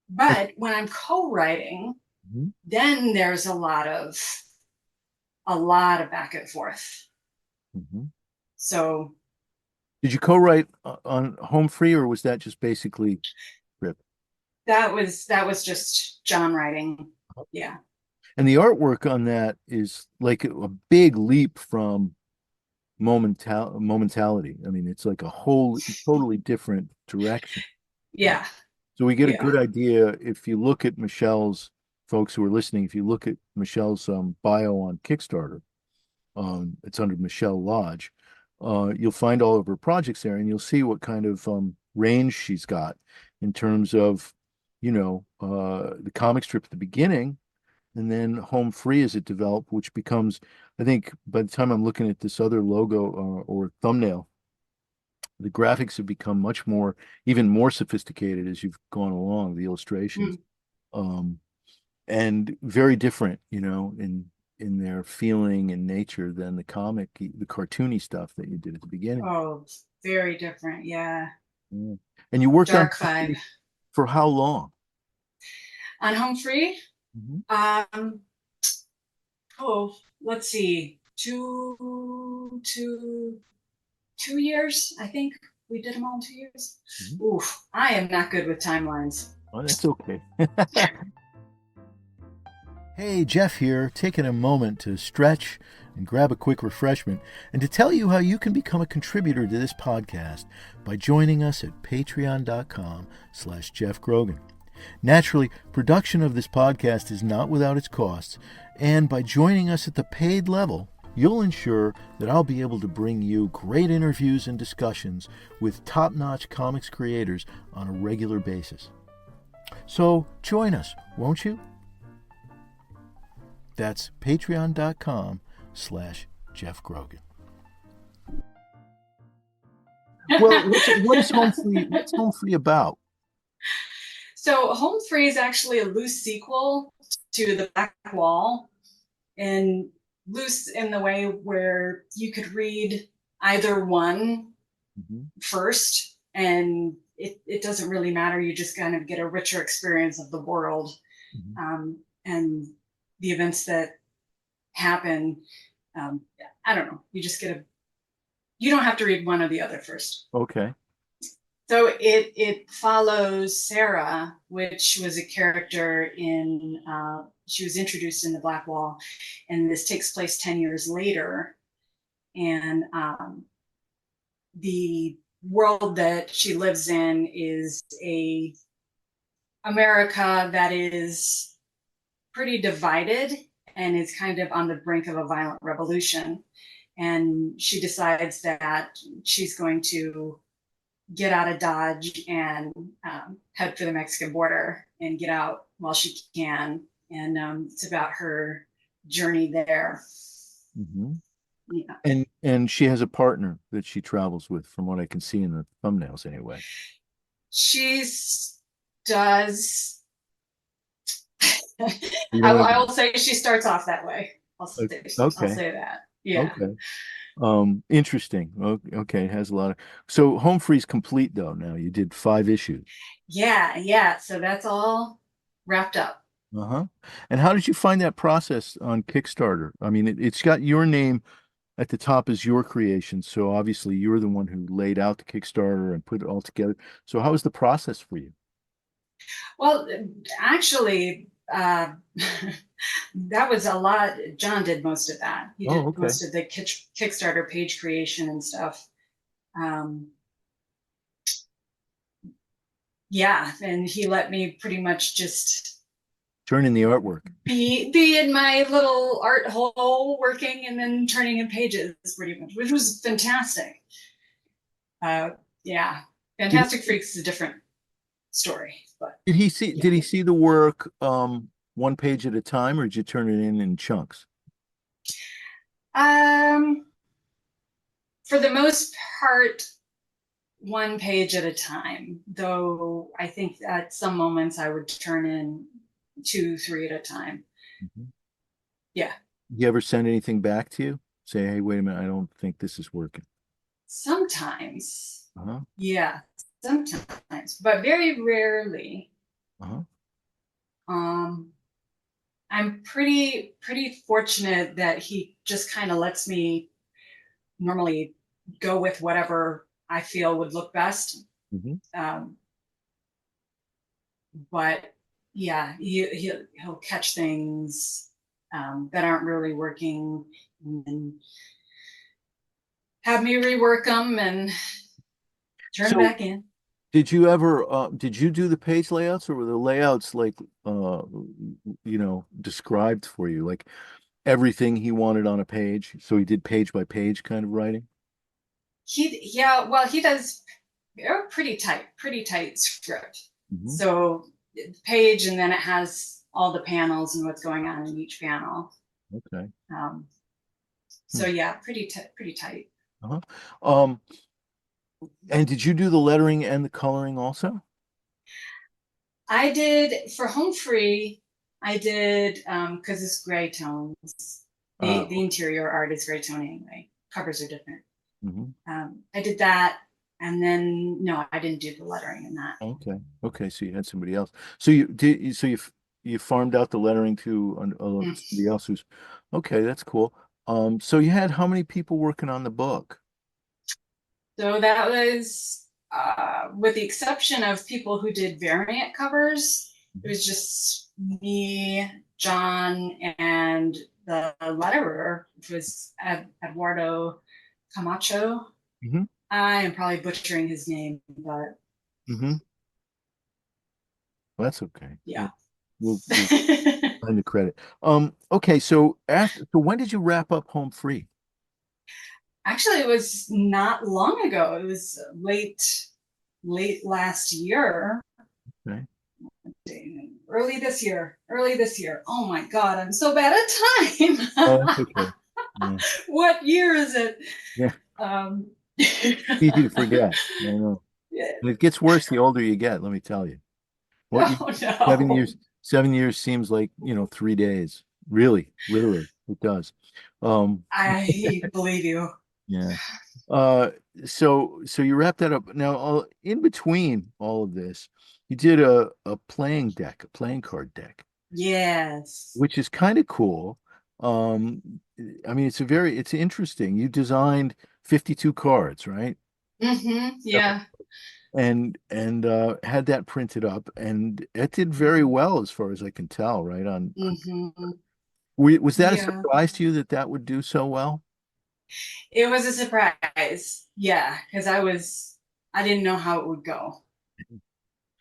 But when I'm co-writing, Mm-hmm. then there's a lot of back and forth. Mm-hmm. So Did you co-write on Home Free, or was that just basically script? that was just John writing. Yeah. And the artwork on that is like a big leap from momentality. I mean, it's like a whole totally different direction. Yeah. So we get a Yeah. good idea if you look at Michelle's, folks who are listening, if you look at Michelle's bio on Kickstarter, it's under Michelle Lodge. You'll find all of her projects there, and you'll see what kind of range she's got in terms of, the comic strip at the beginning, and then Home Free as it developed, which becomes, I think, by the time I'm looking at this other logo or thumbnail, the graphics have become even more sophisticated as you've gone along, the illustrations, Mm. um, and very different, in their feeling and nature than the cartoony stuff that you did at the beginning. Oh, very different. Yeah. Yeah. And you worked on Dark vibe. for how long? On Home Free, Mhm. let's see, 2 years. I think we did them all in 2 years. Mhm. Oof, I am not good with timelines. Oh, that's okay. Hey, Geoff here, taking a moment to stretch and grab a quick refreshment, and to tell you how you can become a contributor to this podcast by joining us at patreon.com/Geoff Grogan. Naturally, production of this podcast is not without its costs, and by joining us at the paid level, you'll ensure that I'll be able to bring you great interviews and discussions with top-notch comics creators on a regular basis. So join us, won't you? That's patreon.com/Geoff Grogan. Well, what is Home Free? What's Home Free about? So Home Free is actually a loose sequel to The Black Wall, and loose in the way where you could read either one first, and it doesn't really matter. You just kind of get a richer experience of the world, and the events that happen. I don't know. You just you don't have to read one or the other first. Okay. So it follows Sarah, which was a character she was introduced in The Black Wall, and this takes place 10 years later. And the world that she lives in is a America that is pretty divided and is kind of on the brink of a violent revolution. And she decides that she's going to get out of Dodge and head for the Mexican border and get out while she can. And it's about her journey there. Mm-hmm. Yeah. And she has a partner that she travels with, from what I can see in the thumbnails anyway. She does. I will say she starts off that way. I'll say that. Yeah. Okay. Interesting. Okay, it has a lot of. So Home Free's complete though now. You did 5 issues. Yeah. So that's all wrapped up. Uh-huh. And how did you find that process on Kickstarter? I mean, it's got your name at the top as your creation, so obviously you're the one who laid out the Kickstarter and put it all together. So how was the process for you? Well, actually, that was a lot. John did most of that. He did Okay. most of the Kickstarter page creation and stuff. Yeah, and he let me pretty much just Turn in the artwork. be in my little art hole working and then turning in pages pretty much, which was fantastic. Yeah, Fantastic Freaks is a different story, but Did he see yeah. did he see the work one page at a time, or did you turn it in chunks? For the most part, one page at a time, though I think at some moments I would turn in two, three at a time. Mhm. Yeah. You ever send anything back to you? Say, hey, wait a minute, I don't think this is working. Sometimes. Uh-huh. Yeah, sometimes, but very rarely. Uh-huh. Um, I'm pretty fortunate that he just kind of lets me normally go with whatever I feel would look best. Hmm. Um, but yeah, he'll catch things that aren't really working and have me rework them and turn them So back in. did you do the page layouts, or were the layouts like described for you, like everything he wanted on a page? So he did page by page kind of writing? Yeah, well, he does a pretty tight script. Hmm. So page, and then it has all the panels and what's going on in each panel. Okay. Um, Hmm. so yeah, pretty tight. Uh-huh. Um, and did you do the lettering and the coloring also? I did for home free. I did because it's gray tones. The Okay. interior art is gray tone anyway. Covers are different. Hmm. I did that, and then no, I didn't do the lettering in that. Okay. Okay. So you had somebody else. So you did. So you farmed out the lettering to Mm. somebody else who's okay. That's cool. So you had how many people working on the book? So that was, with the exception of people who did variant covers, it Mhm. was just me, John, and the letterer, which was Eduardo Camacho. Hmm. I am probably butchering his name, but Hmm. Well, that's okay. yeah. We'll find the credit. Okay. So when did you wrap up Home Free? Actually, it was not long ago. It was late last year, Okay. early this year. Oh my God, I'm so bad at Oh, time. that's okay. Yeah. What year is it? Yeah. Um, Easy to forget. I know. yeah. And it gets worse the older you get, let me tell you. What you Oh 7 years, no. 7 years seems like, 3 days. Really, literally, it does. Um, I believe you. yeah. Uh, so you wrap that up. Now, in between all of this, you did a playing deck, a playing card deck, Yes. which is kind of cool. Um, I mean, it's interesting. You designed 52 cards, right? Yeah. And had that printed up, and it did very well as far as I can tell, right? hmm Was that a Yeah. surprise to you that that would do so well? It was a surprise. Yeah, because I didn't know how it would go.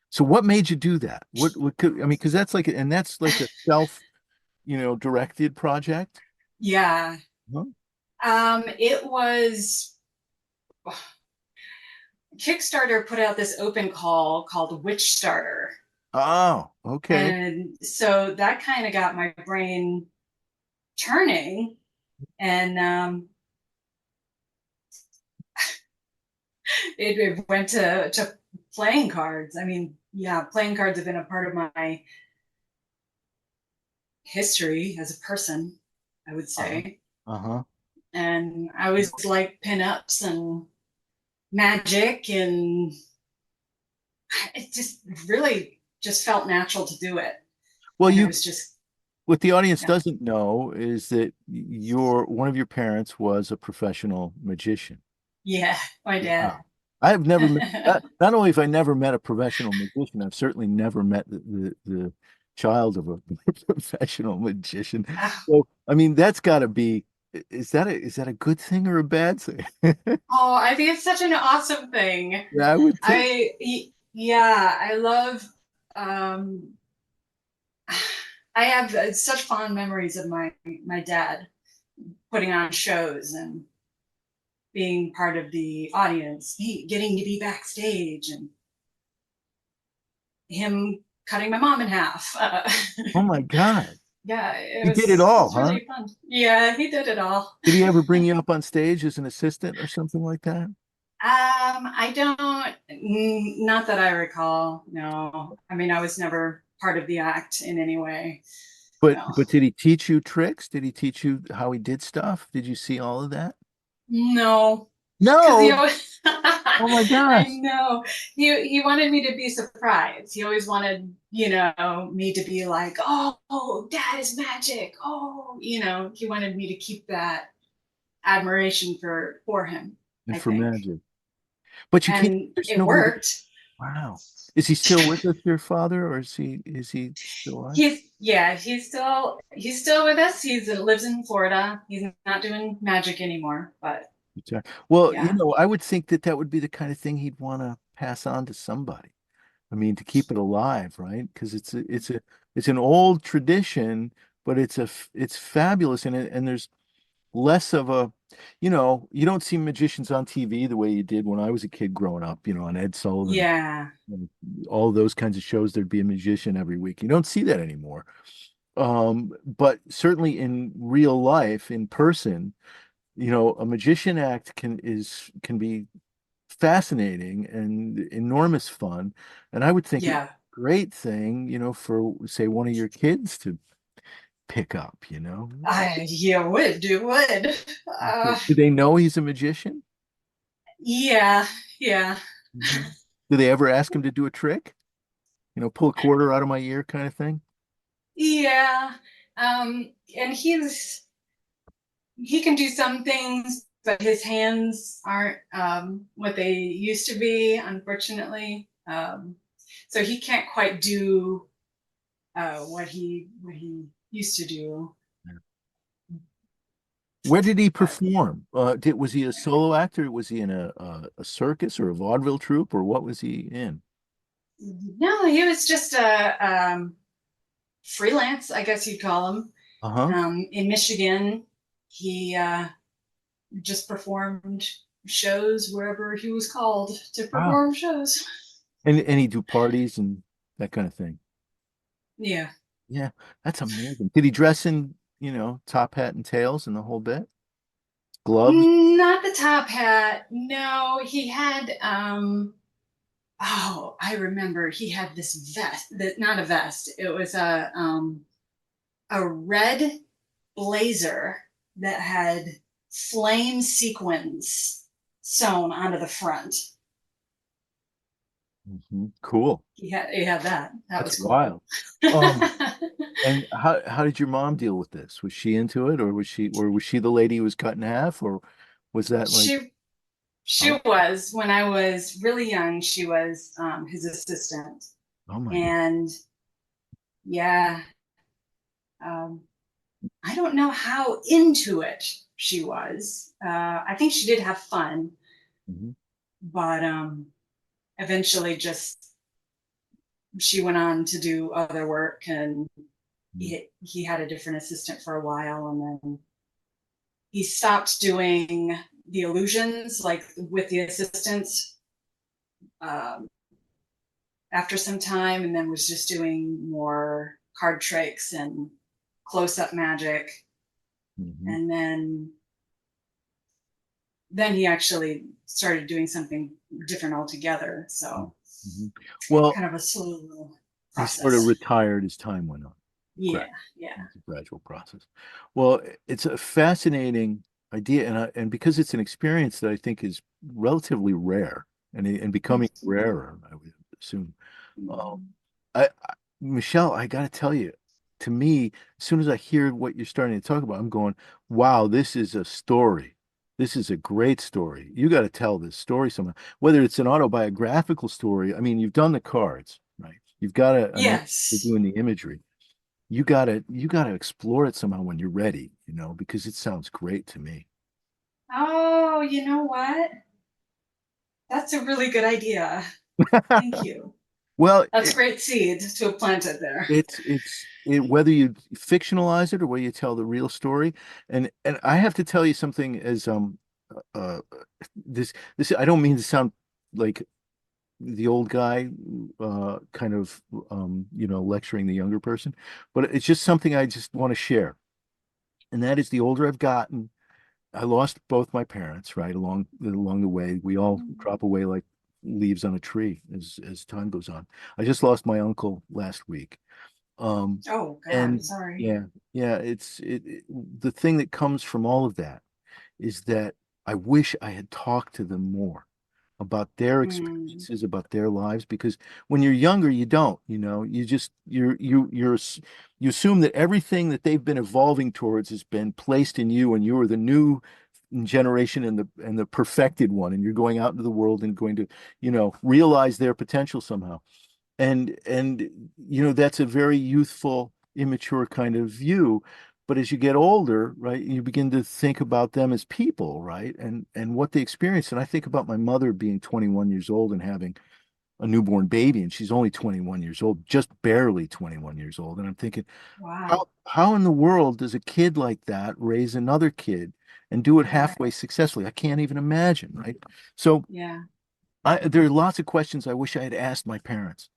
So what made you do that? I mean, because that's like a self, directed project. Yeah. Huh? It was Kickstarter put out this open call called Witch Starter. Oh, okay. And so that kind of got my brain turning. And it went to playing cards. I mean, yeah, playing cards have been a part of my history as a person, I would Uh-huh. say. Uh-huh. And I always like pinups and magic, and it just really just felt natural to do it. Well, And it was just, what the audience yeah, doesn't know is that one of your parents was a professional magician. yeah, my dad. Wow. I've never met, not only have I never met a professional magician, I've certainly never met the child of a professional magician. So, I mean, that's got to be, is that a good thing or a bad thing? Oh, I think it's such an awesome thing. Yeah, I would think. Yeah, I love, um, I have such fond memories of my dad putting on shows and being part of the audience, getting to be backstage, and him cutting my mom in half. Oh my God. Yeah, He did it it all, was huh? really fun. Yeah, he did it all. Did he ever bring you up on stage as an assistant or something like that? I don't, not that I recall. No, I mean, I was never part of the act in any way. No, But did he teach you tricks? Did he teach you how he did stuff? Did you see all of that? no, because he No. always, Oh my I gosh. know he wanted me to be surprised. He always wanted, me to be like, oh, that is magic. Oh, he wanted me to keep that admiration for him, And I for think. magic. But you can't, And there's it no way to, worked. wow. Is he still with us, your father, or is he still alive? He's still with us. He lives in Florida. He's not doing magic anymore, but Okay. Well, yeah. I would think that that would be the kind of thing he'd want to pass on to somebody. I mean, to keep it alive, right? Because it's an old tradition, but it's fabulous, and there's less of a, you don't see magicians on TV the way you did when I was a kid growing up, on Ed Sullivan Yeah. and all those kinds of shows. There'd be a magician every week. You don't see that anymore. But certainly in real life, in person, a magician act can be fascinating and enormous fun. And I would think it would be Yeah. a great thing, for say one of your kids to pick up. You would. Do they know he's a magician? Yeah. Yeah. Mhm. Do they ever ask him to do a trick? Pull a quarter out of my ear kind of thing? Yeah. And he can do some things, but his hands aren't what they used to be, unfortunately. So he can't quite do what he used to do. Where did he But perform? Was he a solo actor? Was he in a circus or a vaudeville troupe, or what was he in? no, he was just a freelance, I guess you'd call him. Uh-huh. In Michigan, he just performed shows wherever he was called to Wow. perform shows. And he do parties and that kind of thing. Yeah. Yeah, that's amazing. Did he dress in, top hat and tails and the whole bit? Gloves? Not the top hat. No, he had oh, I remember he had this vest, that not a vest. It was a red blazer that had flame sequins sewn onto the front. Cool. He had that. That That's was cool. wild. Um, and how did your mom deal with this? Was she into it, or was she the lady who was cut in half, or was that like, she she oh, was when I was really young. She was his assistant, oh my God. and yeah, um, I don't know how into it she was. I think she did have fun, Mhm. but eventually, just she went on to do other work, and he had a different assistant for a while, and then he stopped doing the illusions like with the assistants um, after some time, and then was just doing more card tricks and close-up magic, Mhm. and then he actually started doing something different altogether. So Mhm. Well, kind of a slow he sort of process. retired as time went on. Yeah, Correct. yeah. It's a gradual process. Well, it's a fascinating idea, and because it's an experience that I think is relatively rare and becoming rarer, I would assume. Um, Michelle, I got to tell you, to me, as soon as I hear what you're starting to talk about, I'm going, wow, this is a story. This is a great story. You got to tell this story somehow. Whether it's an autobiographical story, I mean, you've done the cards, right? You've got to, I mean, you're Yes. doing the imagery. You gotta explore it somehow when you're ready, because it sounds great to me. Oh, you know what? That's a really good idea. Thank you. Well, That's great seed to have planted there. whether you fictionalize it or whether you tell the real story, and I have to tell you something as uh this I don't mean to sound like the old guy kind of lecturing the younger person, but it's just something I just want to share. And that is, the older I've gotten, I lost both my parents, right, along the way. We all drop away like leaves on a tree as time goes on. I just lost my uncle last week. Um, Oh God, and sorry. yeah, yeah, the thing that comes from all of that is that I wish I had talked to them more about their Mm, experiences, about their lives, because when you're younger, you don't, you just you assume that everything that they've been evolving towards has been placed in you, and you are the new generation and the perfected one, and you're going out into the world and going to, realize their potential somehow. And that's a very youthful, immature kind of view. But as you get older, right, you begin to think about them as people, right, and what they experience. And I think about my mother being 21 years old and having a newborn baby, and she's only 21 years old, just barely 21 years old. And I'm thinking, wow. how in the world does a kid like that raise another kid and do it Right. halfway successfully? I can't even imagine, right? So Yeah. there are lots of questions I wish I had asked my parents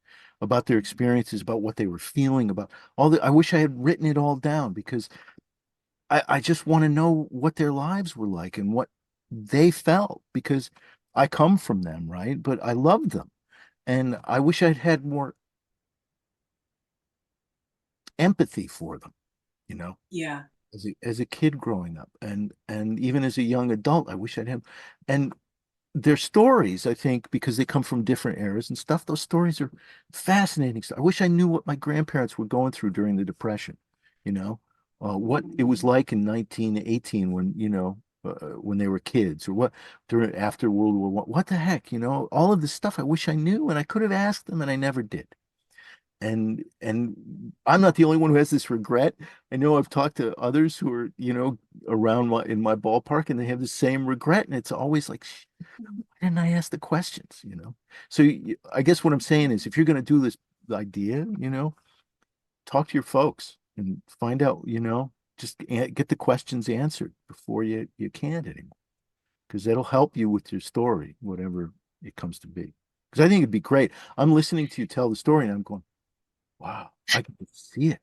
about their experiences, about what they were feeling, about I wish I had written it all down because I just want to know what their lives were like and what they felt because I come from them, right? But I love them. And I wish I'd had more empathy for them, you know, Yeah. as a kid growing up and even as a young adult, I wish I'd have. And their stories, I think, because they come from different eras and stuff, those stories are fascinating. I wish I knew what my grandparents were going through during the Depression, what it was Mm, like in 1918 when, when they were kids, or what during after World War One. What the heck, all of this stuff I wish I knew, and I could have asked them, and I never did. And I'm not the only one who has this regret. I know I've talked to others who are, around in my ballpark, and they have the same regret. And it's always like, why didn't I ask the questions? So I guess what I'm saying is, if you're going to do this idea, talk to your folks and find out, just get the questions answered before you can't anymore, because that'll help you with your story, whatever it comes to be. Because I think it'd be great. I'm listening to you tell the story, and I'm going, wow, I can see it.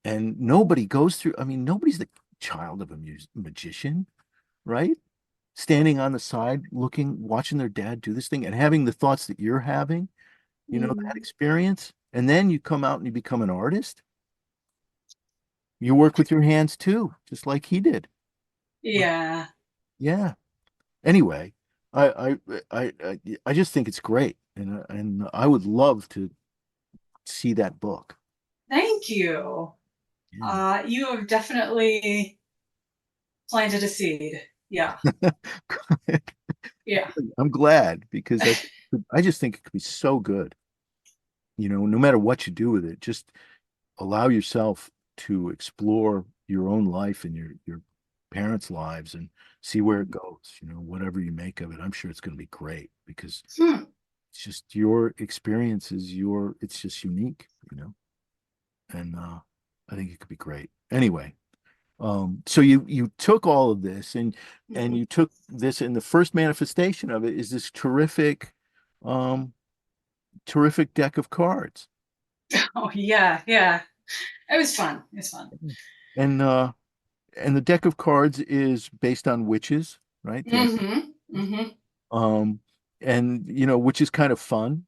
And nobody goes through, I mean, nobody's the child of a magician, right? Standing on the side, looking, watching their dad do this thing and having the thoughts that you're having, that mm. experience. And then you come out and you become an artist. You work with your hands too, just like he did. Right. Yeah. Yeah. Anyway, I just think it's great. And I would love to see that book. Thank you. Yeah. You have definitely planted a seed. Yeah. Yeah. I'm glad because I just think it could be so good. No matter what you do with it, just allow yourself to explore your own life and your parents' lives and see where it goes. Whatever you make of it, I'm sure it's going to be great because Hmm. it's just your experiences, it's just unique, and I think it could be great. Anyway, so you took all of this and you took this, and the first manifestation of it is this um, terrific deck of cards. Oh yeah, yeah. It was fun. It was fun. And the deck of cards is based on witches, right? Mm-hmm. Mm-hmm. Um, and which is kind of fun,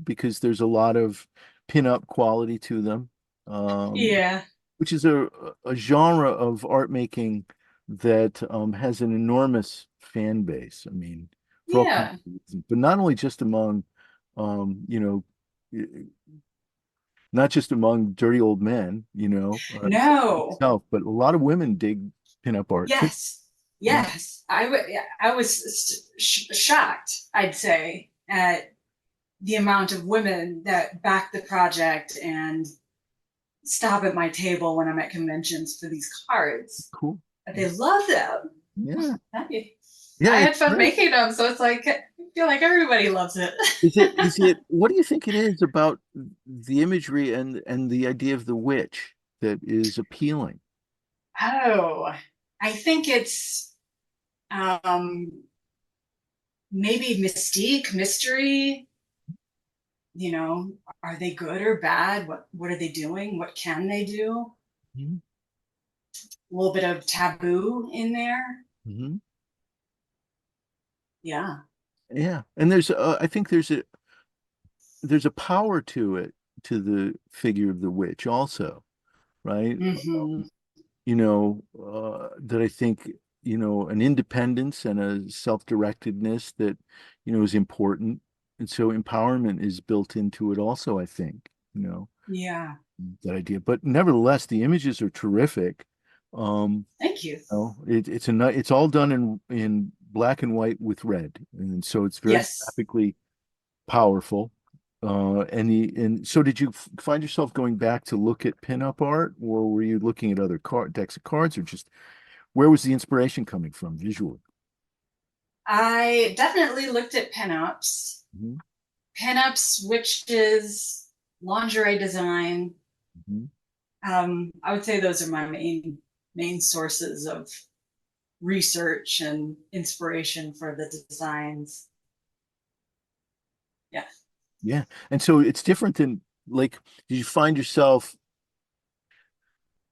because there's a lot of pin-up quality to them, Yeah. which is a genre of art making that has an enormous fan base. I mean, for all kinds Yeah. of reasons, but not only just among, um, you know, not just among dirty old men, such as No. myself, but a lot of women dig pinup art too. Yes. Yeah. Yes. I was shocked, I'd say, at the amount of women that back the project and stop at my table when I'm at conventions for these cards. Cool. They love them. Yeah. I Yeah, had it's fun great. making them, so it's like I feel like everybody loves it. What do you think it is about the imagery and the idea of the witch that is appealing? Oh, I think it's um, maybe mystique, mystery. You know, are they good or bad? What are they doing? What can they do? Mhm. little bit of taboo in there. Hmm. Yeah. Yeah, and I think there's a power to it, to the figure of the witch also, right? Hmm. That I think, an independence and a self-directedness that, is important. And so empowerment is built into it also, I think, Yeah. that idea. But nevertheless, the images are terrific. Thank you. It's all done in black and white with red. And so it's very Yes. graphically powerful. And so did you find yourself going back to look at pinup art, or were you looking at other decks of cards, or just where was the inspiration coming from visually? I definitely looked at pinups, Hmm. witches, lingerie design. Hmm. I would say those are my main sources of research and inspiration for the designs. Yeah. Yeah. And so it's different than, like, did you find yourself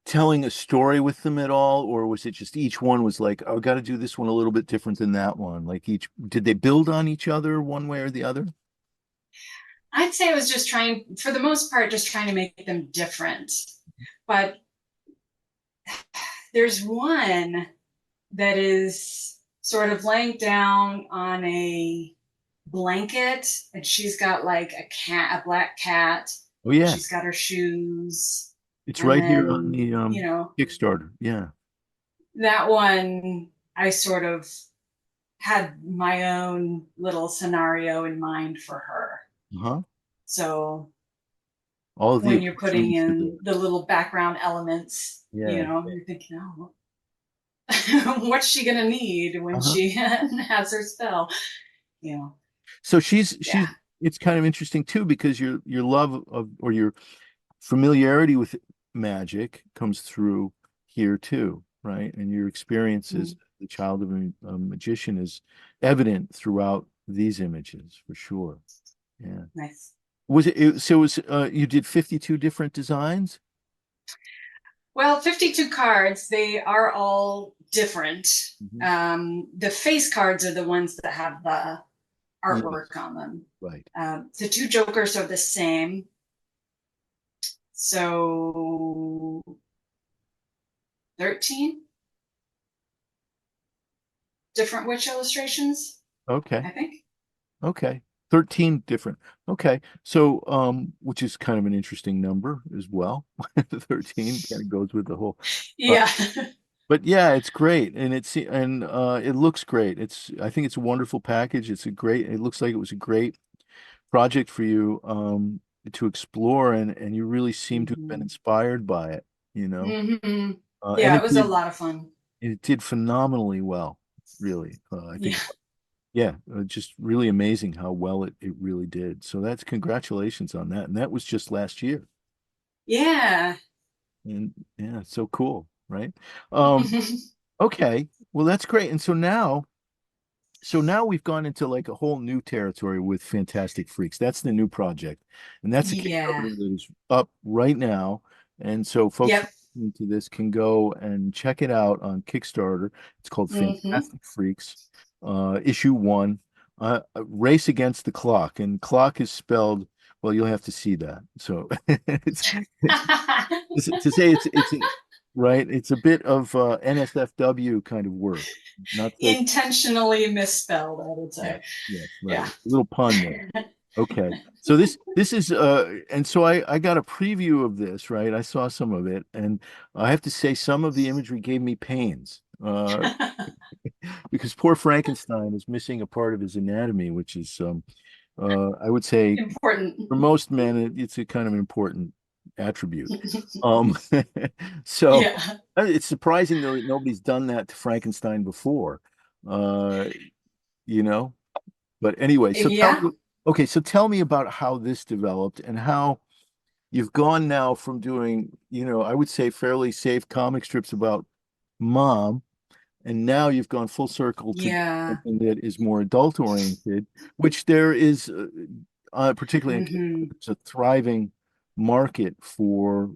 telling a story with them at all, or was it just each one was like, oh, I got to do this one a little bit different than that one? Like did they build on each other one way or the other? I'd say I was just trying, for the most part, just trying to make them different. But there's one that is sort of laying down on a blanket, and she's got like a black cat. Oh yeah, She's got her shoes. it's And right here on then, the you know, Kickstarter. Yeah. that one, I sort of had my own little scenario in mind for her. Uh-huh. So All of the when you're putting accoutrements to do in it. the little background elements, Yeah. you're thinking, oh, what's she gonna need when Uh-huh. she has her spell? You know, So she's yeah. it's kind of interesting too, because your love of, or your familiarity with magic comes through here too, right? And your experience as Mm, the child of a magician is evident throughout these images for sure. Yeah. nice. So it was you did 52 different designs? Well, 52 cards, they are all different. Hmm. The face cards are the ones that have the Yes, artwork on them. right. The two jokers are the same. So 13 different witch illustrations, Okay. I think. Okay. 13 different. Okay. So, which is kind of an interesting number as well. 13 kind of goes with the whole. Uh, Yeah. but yeah, it's great. And it looks great. I think it's a wonderful package. It looks like it was a great project for you to explore, and you really seem to have been Mm-hmm. inspired by it, you know. Mm-hmm. And Yeah, it was a lot of fun. it did phenomenally well, really. I Yeah. think. Yeah, just really amazing how well it really did. So that's congratulations on that. And that was just last year. Yeah. And yeah, it's so cool, right? Um, okay. Well, that's great. And so now we've gone into like a whole new territory with Fantastic Freaks. That's the new project. And that's a Yeah. Kickstarter that is up right now. And so folks Yep. listening to this can go and check it out on Kickstarter. It's called Mm-hmm. Fantastic Freaks, issue one, Race Against the Clock. And clock is spelled, well, you'll have to see that. So it's to say right. It's a bit of NSFW kind of work. Not so. Intentionally misspelled, I would Yes, say. yes, right. Yeah. A little pun there. Okay. So this is and so I got a preview of this, right? I saw some of it, and I have to say some of the imagery gave me pains. Because poor Frankenstein is missing a part of his anatomy, which is I would say Important. for most men it's a kind of important attribute. Um so Yeah. it's surprising though that nobody's done that to Frankenstein before. Uh, you know? But anyway, Yeah. so tell me about how this developed and how you've gone now from doing, I would say fairly safe comic strips about mom, and now you've gone full circle to Yeah. something that is more adult oriented, which there is, particularly in Mm-hmm. Canada, there's a thriving market for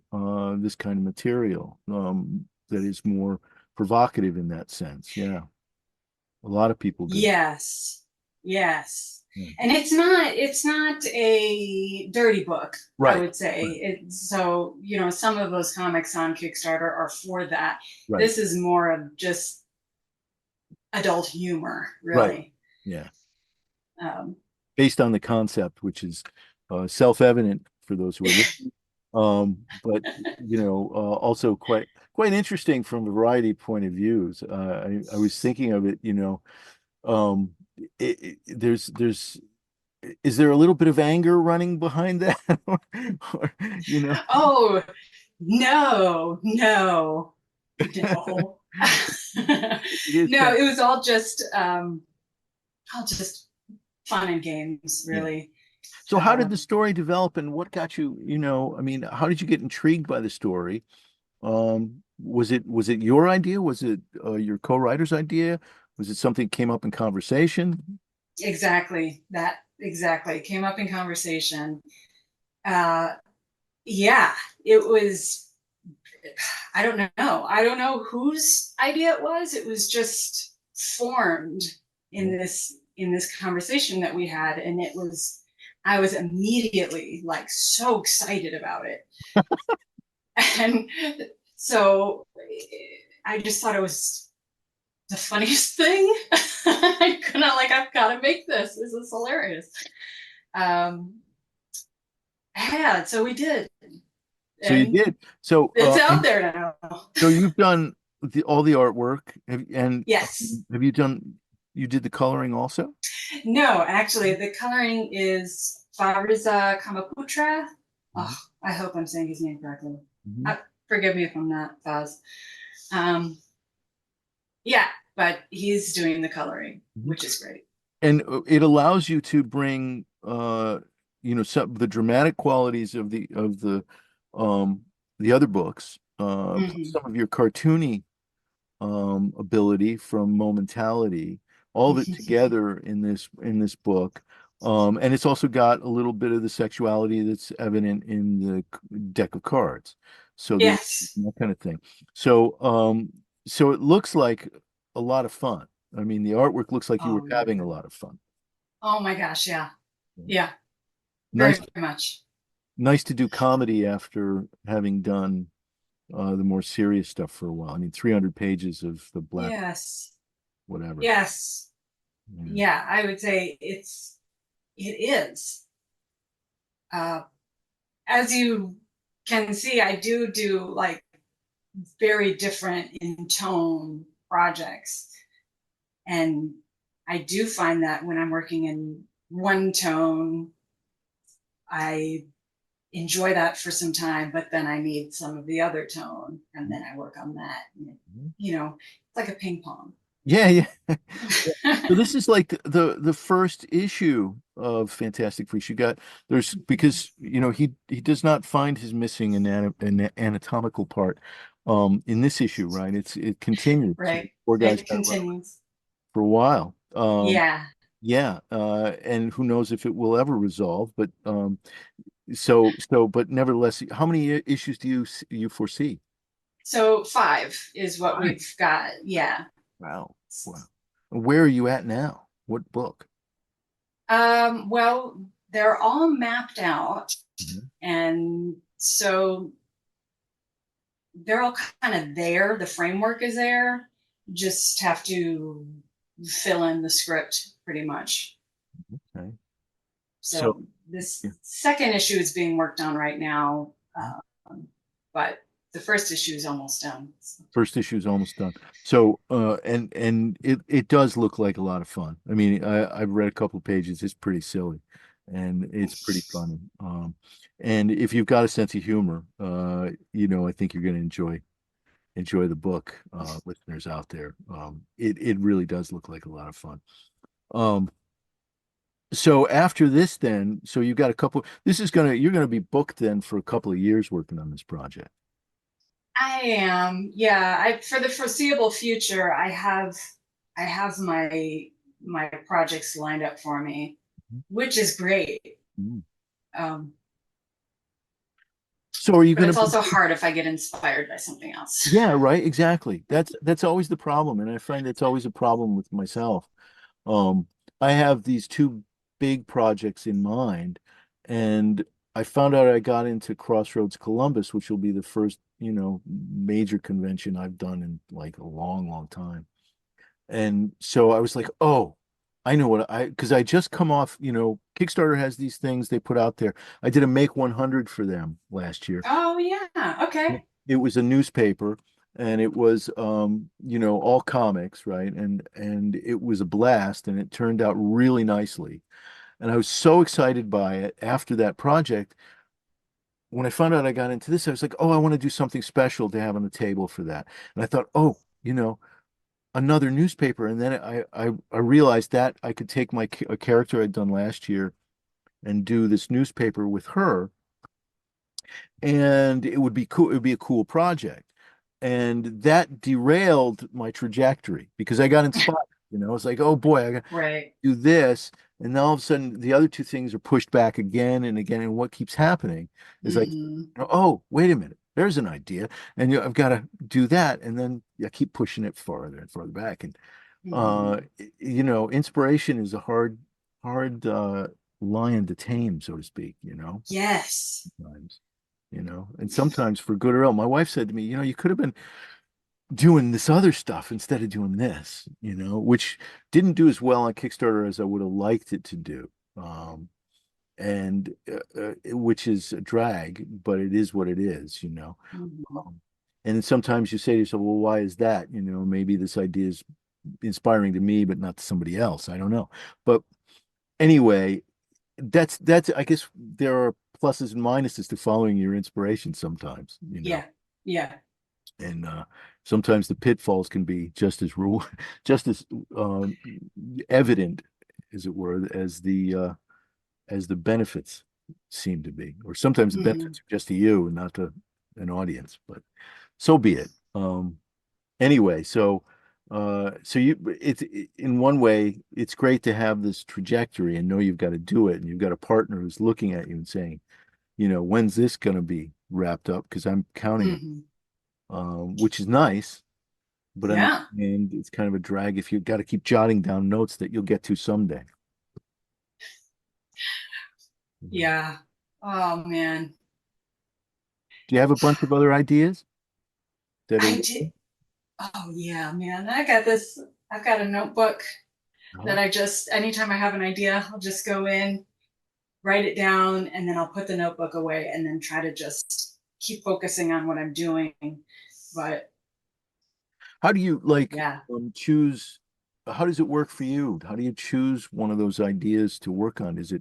this kind of material. that is more provocative in that sense. Yeah, a lot of people do. Yes. Yes. Yeah. And it's not a dirty book, I Right, would say. right, So, some of those comics on Kickstarter are for that. right, This is more of just adult humor, right. really. Yeah, Um, based on the concept, which is self-evident for those who are listening. But also quite interesting from a variety of point of views. I was thinking of it, um, there's is there a little bit of anger running behind that? Or, you know, oh, no, no, no. it is No, kind it was all just fun and games, yeah. really. So how did Uh, the story develop and what got you, I mean, how did you get intrigued by the story? Was it your idea? Was it your co-writer's idea? Was it something that came up in conversation? exactly that. Exactly. It came up in conversation. Uh, yeah, it was. I don't know. I don't know whose idea it was. It was just formed Yeah. in this conversation that we had, and it was. I was immediately like so excited about it, and so I just thought it was the funniest thing. I couldn't like I've got to make this. This is hilarious. Um, yeah, so we did, So you and did. So it's out there now. so you've done all the artwork and Yes. you did the coloring also? No, actually, the coloring is Fariza Kamaputra. Oh, Mhm. I hope I'm saying his name correctly. Mhm. Uh, Forgive me if I'm not, Faz. Um, yeah, but he's doing the coloring, Mhm. which is great. And it allows you to bring some the dramatic qualities of the other books, plus Hmm. some of your cartoony ability from momentality, all of it together in this book. And it's also got a little bit of the sexuality that's evident in the deck of cards. So there's Yes. that kind of thing. So it looks like a lot of fun. I mean, the artwork looks like you were Oh, yeah. having a lot of fun. Oh my gosh, yeah. Yeah, Nice, very much. nice to do comedy after having done the more serious stuff for a while. I mean, 300 pages of the black, Yes. whatever. Yes. Yeah. Yeah, I would say it is. Uh, as you can see, I do like very different in tone projects. And I do find that when I'm working in one tone, I enjoy that for some time, but then I need some of the other tone, and then I work on that. It's like a ping pong. Yeah, yeah. So this is like the first issue of Fantastic Freaks. You got there's because he does not find his missing anatomical part in this issue, right? It continued. So the Right? poor guy's It been around continues. for a while. Yeah. Yeah, and who knows if it will ever resolve, but but nevertheless, how many issues do you foresee? So 5 is what Five. we've got. Yeah. Wow. Wow. Where are you at now? What book? Well, they're all mapped out, Mhm. and so they're all kind of there. The framework is there. Just have to fill in the script pretty much. Okay. So So this yeah. second issue is being worked on right now, but the first issue is almost done. First issue is almost done. So, and it does look like a lot of fun. I mean, I've read a couple of pages. It's pretty silly, and it's pretty funny. And if you've got a sense of humor, I think you're going to enjoy the book, listeners out there. It really does look like a lot of fun. Um, so after this, then, so you've got a couple. You're gonna be booked then for a couple of years working on this project. I am, yeah. I For the foreseeable future, I have my projects lined up for me, which is great. Mhm. Um, So are you But going it's to? also hard if I get inspired by something else. Yeah, right. Exactly. That's always the problem, and I find that's always a problem with myself. Um, I have these two big projects in mind, and I found out I got into Crossroads Columbus, which will be the first, major convention I've done in like a long, long time. And so I was like, oh, I know because I just come off, Kickstarter has these things they put out there. I did a Make 100 for them last year. Oh yeah. Okay. It was a newspaper and it was all comics, right? And it was a blast and it turned out really nicely. And I was so excited by it after that project. When I found out I got into this, I was like, oh, I want to do something special to have on the table for that. And I thought, oh, another newspaper. And then I realized that I could take a character I'd done last year and do this newspaper with her, and it would be cool. It would be a cool project. And that derailed my trajectory because I got inspired. It's like, oh boy, I got to Right. do this. And then all of a sudden, the other two things are pushed back again and again. And what keeps happening is like, Hmm. oh, wait a minute, there's an idea. And I've got to do that. And then I keep pushing it farther and farther back. And, Hmm. inspiration is a hard lion to tame, so to speak, Yes. sometimes, and sometimes for good or ill. My wife said to me, you could have been doing this other stuff instead of doing this, which didn't do as well on Kickstarter as I would have liked it to do. And which is a drag, but it is what it is. Hmm. And then sometimes you say to yourself, well, why is that? Maybe this idea is inspiring to me, but not to somebody else. I don't know. But anyway, that's I guess there are pluses and minuses to following your inspiration sometimes. Yeah. Yeah. And sometimes the pitfalls can be just as just as um, evident, as it were, as the benefits seem to be. Or sometimes the Hmm. benefits are just to you and not to an audience. But so be it. Anyway, so in one way, it's great to have this trajectory and know you've got to do it, and you've got a partner who's looking at you and saying, when's this going to be wrapped up? Because I'm counting it, Hmm. which is nice. But on the Yeah. other hand, it's kind of a drag if you've got to keep jotting down notes that you'll get to someday. Mhm. Yeah. Oh man. Do you have a bunch of other ideas that are? I did. Oh yeah, man. I got this. I've got a notebook that Oh, I just, anytime I have an idea, I'll just go in, write it down, and then I'll put the notebook away and then try to just keep focusing on what I'm doing. But how do you like yeah. choose? How does it work for you? How do you choose one of those ideas to work on? Do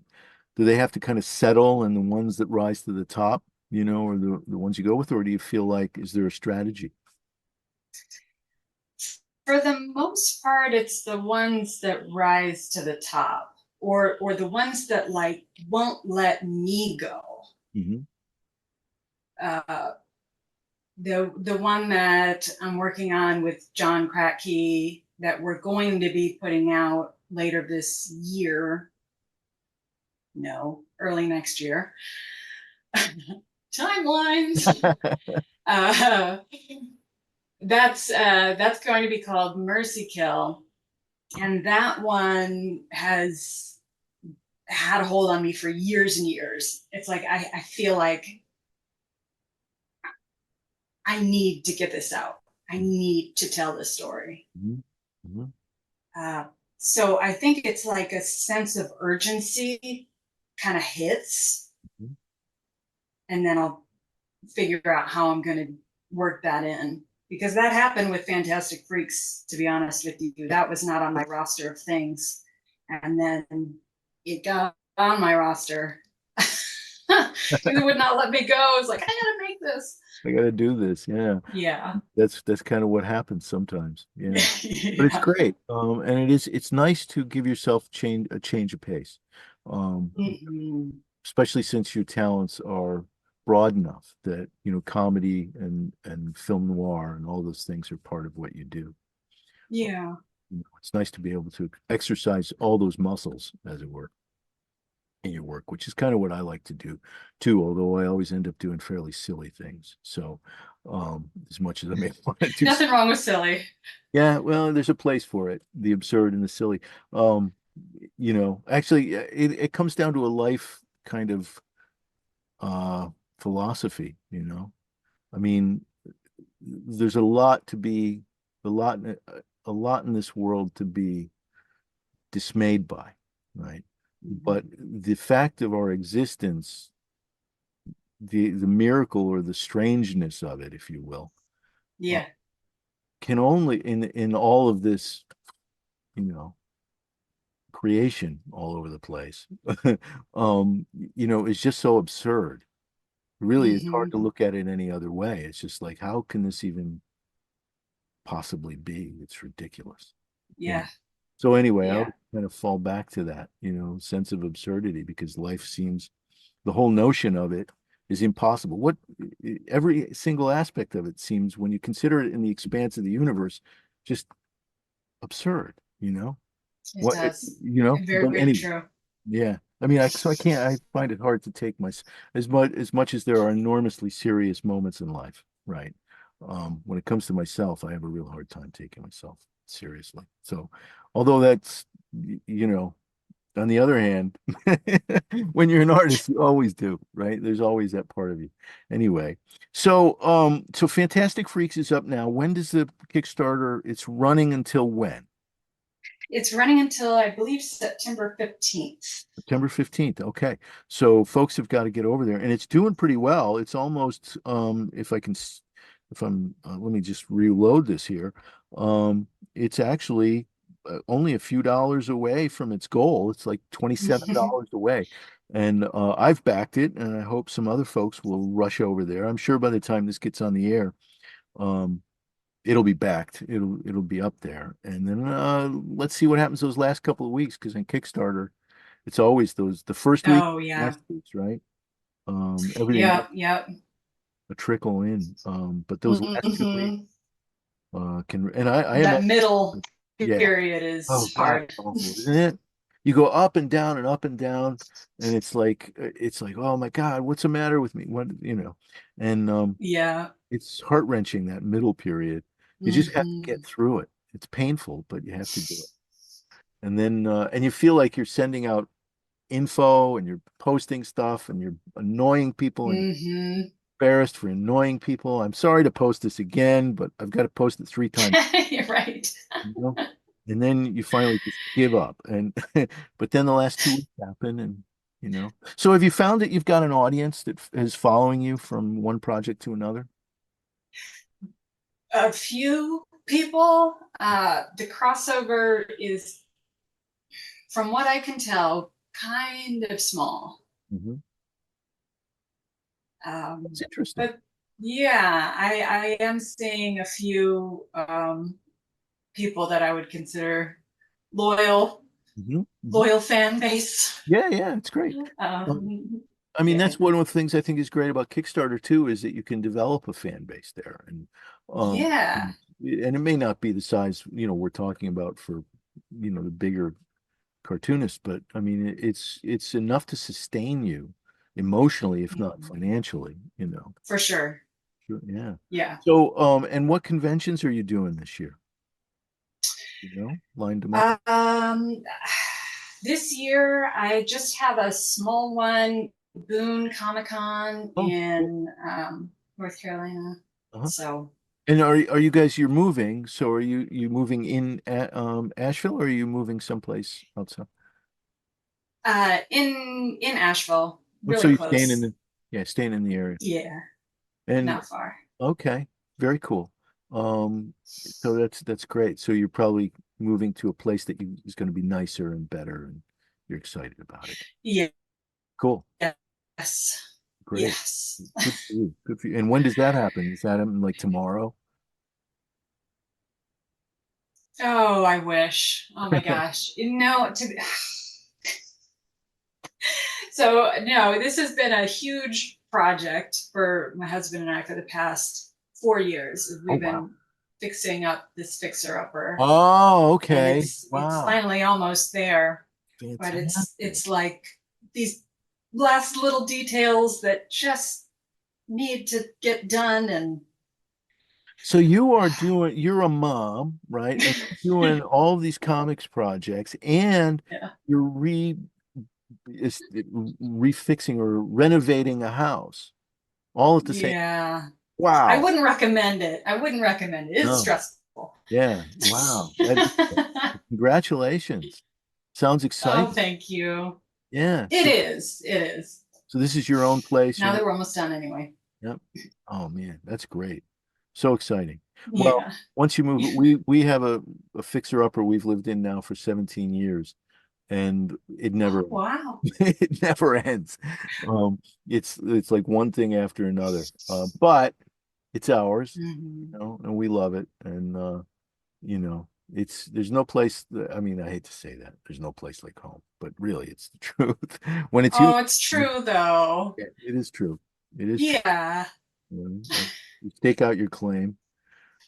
they have to kind of settle and the ones that rise to the top, or the ones you go with, or do you feel like is there a strategy? For the most part, it's the ones that rise to the top or the ones that like won't let me go. Hmm. Uh, the one that I'm working on with John Kratky that we're going to be putting out later this year, no, early next year. Timelines. Uh, that's going to be called Mercy Kill, and that one has had a hold on me for years and years. It's like I feel like I need to get this out. I need to tell this story. Hmm. Hmm. Uh, so I think it's like a sense of urgency kind of hits, and then I'll figure out how I'm going to work that in. Because that happened with Fantastic Freaks, to be honest with you. That was not on my roster of things. And then it got on my roster. Because it would not let me go. I was like, I gotta make this. I got to do this. Yeah. Yeah. That's kind of what happens sometimes. Yeah. But it's Yeah. great. And it's nice to give yourself a change of pace. Um, Mm-hmm. especially since your talents are broad enough that, comedy and film noir and all those things are part of what you do. Yeah. It's nice to be able to exercise all those muscles, as it were. in your work, which is kind of what I like to do too, although I always end up doing fairly silly things. So, as much as I may want to do, Nothing wrong with silly. yeah, well, there's a place for it, the absurd and the silly. Um, actually, it comes down to a life kind of uh philosophy, I mean, there's a lot, a lot in this world to be dismayed by, right? But Mhm. the fact of our existence, the miracle or the strangeness of it, if you will, uh, Yeah. can only in all of this, you know, creation all over the place, is just so absurd. Really, it's hard Hmm. to look at it any other way. It's just like, how can this even possibly be? It's ridiculous. Yeah. So anyway, I Yeah. would kind of fall back to that, sense of absurdity because life seems, the whole notion of it is impossible. Every single aspect of it seems, when you consider it in the expanse of the universe, just absurd, It what, does. but Very anyway, true. yeah. I mean, so I can't, I find it hard to take as much as there are enormously serious moments in life, right? When it comes to myself, I have a real hard time taking myself seriously. So, although that's, you know, on the other hand, when you're an artist, you always do, right? There's always that part of you. Anyway, so Fantastic Freaks is up now. When does the Kickstarter? It's running until when? It's running until I believe September 15th. September 15th. Okay. So folks have got to get over there and it's doing pretty well. It's almost if I can if I'm let me just reload this here. It's actually only a few dollars away from its goal. It's like $27 away. And I've backed it and I hope some other folks will rush over there. I'm sure by the time this gets on the air, um it'll be backed. It'll be up there. And then let's see what happens those last couple of weeks because in Kickstarter it's always the first week, Oh yeah. last weeks, right? Everything else Yep. Yep. a trickle in. But those last 2 weeks Hmm. can, and I That imagine, middle yeah. period Oh is God, hard. it's awful, isn't it? You go up and down and up and down, and it's like, oh my God, what's the matter with me? And Yeah. it's heart-wrenching that middle period. You just have to get Hmm. through it. It's painful, but you have to do it. And then and you feel like you're sending out info and you're posting stuff and you're annoying people and Hmm. embarrassed for annoying people. I'm sorry to post this again, but I've got to post it 3 times, You're right. you know? And then you finally just give up. And but then the last 2 weeks happen and. So have you found that you've got an audience that is following you from one project to another? A few people. The crossover is, from what I can tell, kind of small. Hmm. That's Um, interesting. but yeah, I am seeing a few people that I would consider loyal, Hmm. Hmm. loyal fan base. Yeah, yeah, it's great. Um, I mean, Yeah, that's one of the things I think is great about Kickstarter too, is that you can develop a fan base there, um, yeah, and it may not be the size we're talking about for the bigger cartoonists, but I mean, it's enough to sustain you emotionally, if not financially. for sure. Sure, yeah. Yeah. So, and what conventions are you doing this year? Lined them up. Um, this year I just have a small one, Boone Comic Con Oh, cool. in North Carolina. Uh-huh. So And you're moving? So are you moving in at Asheville or are you moving someplace outside? in Asheville, Oh, so really you're staying in close. the yeah, staying in the area. Yeah, And not far. okay, very cool. Um, so that's great. So you're probably moving to a place that is going to be nicer and better, and you're excited about it. Yeah. Cool, Yes. great, Yes. good for you, good for you. And when does that happen? Is that like tomorrow? Oh, I wish. Oh my gosh. So no, this has been a huge project for my husband and I for the past 4 years. Oh We've wow. been fixing up this fixer upper, Oh, and okay. it's Wow. finally almost there. But it's Fantastic. like these last little details that just need to get done. And So you're a mom, right? And you're doing all these comics projects, and yeah, you're refixing or renovating a house all at the same. yeah, I Wow. wouldn't recommend it. I wouldn't recommend it. It's No. stressful. Yeah. Wow. Congratulations. Sounds Oh, exciting. thank you. Yeah. It is. It is. So this is your own place. Now that we're almost done anyway. Yep. Oh man, that's great. So exciting. Well, Yeah. once you move, we have a fixer upper we've lived in now for 17 years, and it never Oh, wow. it never ends. Um, it's like one thing after another. But it's ours, Mhm. and we love it. And it's there's no place I mean, I hate to say that. There's no place like home, but really it's the truth. When it's you, Oh, it's true though. it is true. It is true. Yeah. You stake out your claim,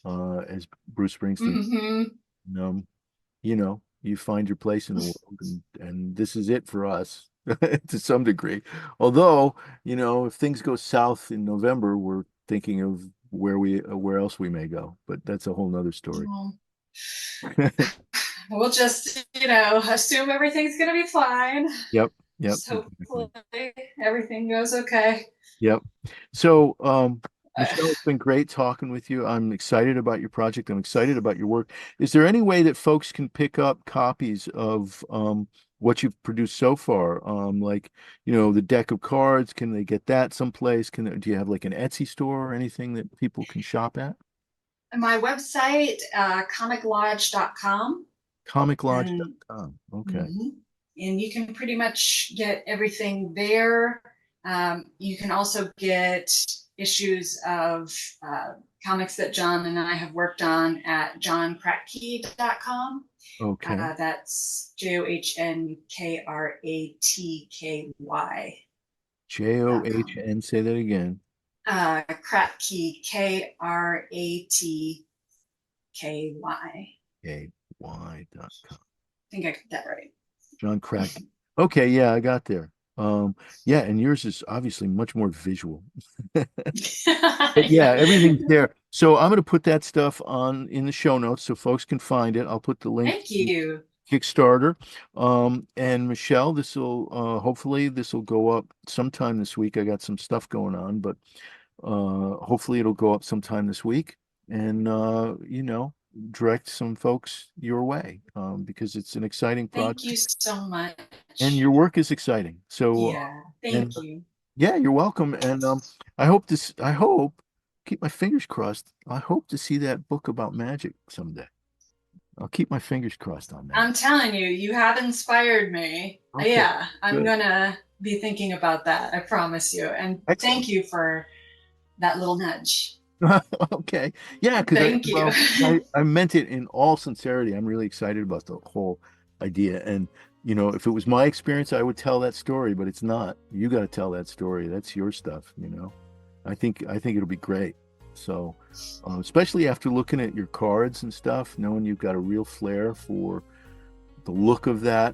as Bruce Springsteen. Hmm. Um, you find your place in the world, and this is it for us to some degree. Although, if things go south in November, we're thinking of where else we may go, but that's a whole nother story. Well, we'll just, assume everything's gonna be fine. Yep, yep, Just exactly. hopefully everything goes okay. Yep. So, Uh, Michelle, it's been great talking with you. I'm excited about your project. I'm excited about your work. Is there any way that folks can pick up copies of what you've produced so far? Like, the deck of cards, can they get that someplace? Do you have like an Etsy store or anything that people can shop at? my website, comiclodge.com, and Comiclodge.com. Okay. mhm. And you can pretty much get everything there. You can also get issues of comics that John and I have worked on at johnkratky.com. Okay. That's JohnKratky. John, say that again. Kratky, Kratky. KY.com. I think I got that right. John Crack. Okay, yeah, I got there. Yeah, and yours is obviously much more visual. But yeah, Yeah. everything's there. So I'm going to put that stuff on in the show notes so folks can find it. I'll put the link Thank to you. Kickstarter. And Michelle, hopefully this will go up sometime this week. I got some stuff going on, but hopefully it'll go up sometime this week. And direct some folks your way, because it's an exciting Thank project you so and much. your work is exciting. So, Yeah, and thank you. yeah, you're welcome. And I hope, keep my fingers crossed. I hope to see that book about magic someday. I'll keep my fingers crossed on that. I'm telling you, you have inspired me. Okay, Yeah, I'm good. gonna be thinking about that. I promise you. And Excellent. thank you for that little nudge. Okay. Yeah, because Thank you. I meant it in all sincerity. I'm really excited about the whole idea. And, if it was my experience, I would tell that story, but it's not. You got to tell that story. That's your stuff. I think it'll be great. So, especially after looking at your cards and stuff, knowing you've got a real flair for the look of that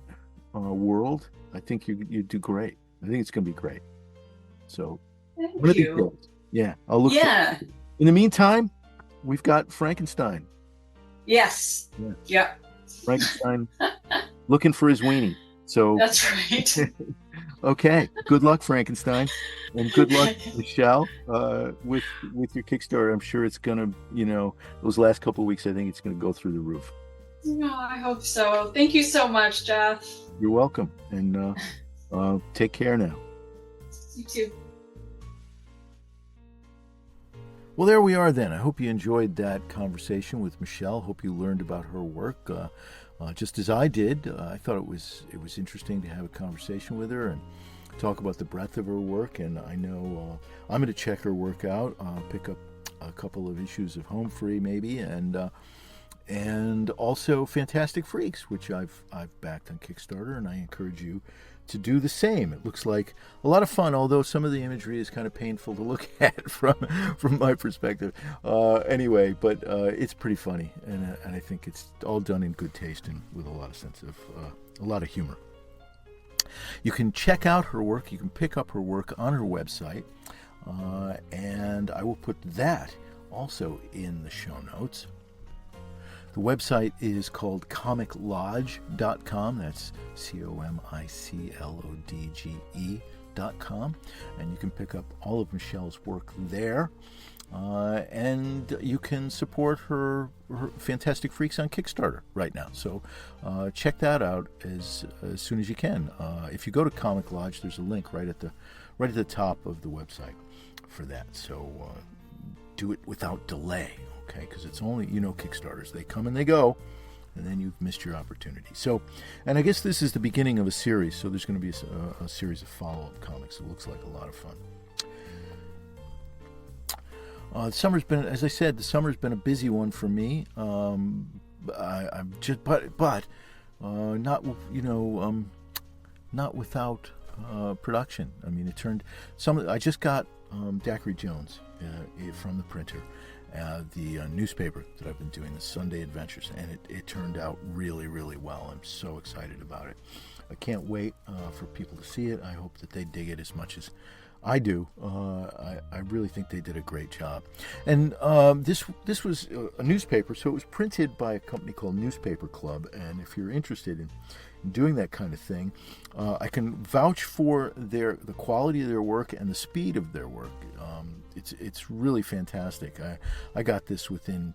world, I think you do great. I think it's going to be great. So, one Thank of these you. days. Yeah, I'll look for. Yeah. In the meantime, we've got Frankenstein. Yes. Yeah, Yep. Frankenstein looking for his weenie. So, That's right. okay, good luck, Frankenstein, and good luck, Michelle, with your Kickstarter. I'm sure it's gonna, those last couple of weeks, I think it's gonna go through the roof. No, I hope so. Thank you so much, Geoff. You're welcome, and take care now. You too. Well, there we are then. I hope you enjoyed that conversation with Michelle. Hope you learned about her work, just as I did. I thought it was interesting to have a conversation with her and talk about the breadth of her work. And I know I'm going to check her work out, pick up a couple of issues of Home Free maybe, and also Fantastic Freaks, which I've backed on Kickstarter, and I encourage you to do the same. It looks like a lot of fun, although some of the imagery is kind of painful to look at from my perspective. Anyway, but it's pretty funny, and I think it's all done in good taste and with a lot of sense of a lot of humor. You can check out her work. You can pick up her work on her website. And I will put that also in the show notes. The website is called comiclodge.com. That's comiclodge.com. And you can pick up all of Michelle's work there. And you can support her Fantastic Freaks on Kickstarter right now. So check that out as soon as you can. If you go to Comic Lodge, there's a link right at the top of the website for that. So do it without delay, okay? Because it's only, Kickstarters, they come and they go, and then you've missed your opportunity. So, and I guess this is the beginning of a series, so there's going to be a series of follow-up comics. It looks like a lot of fun. The summer's been, as I said, a busy one for me. I'm just, but not, not without production. I mean, I just got Dacre Jones from the printer, the newspaper that I've been doing, the Sunday Adventures, and it turned out really, really well. I'm so excited about it. I can't wait for people to see it. I hope that they dig it as much as I do. I really think they did a great job. And this was a newspaper, so it was printed by a company called Newspaper Club. And if you're interested in doing that kind of thing, I can vouch for the quality of their work and the speed of their work. It's really fantastic. I got this within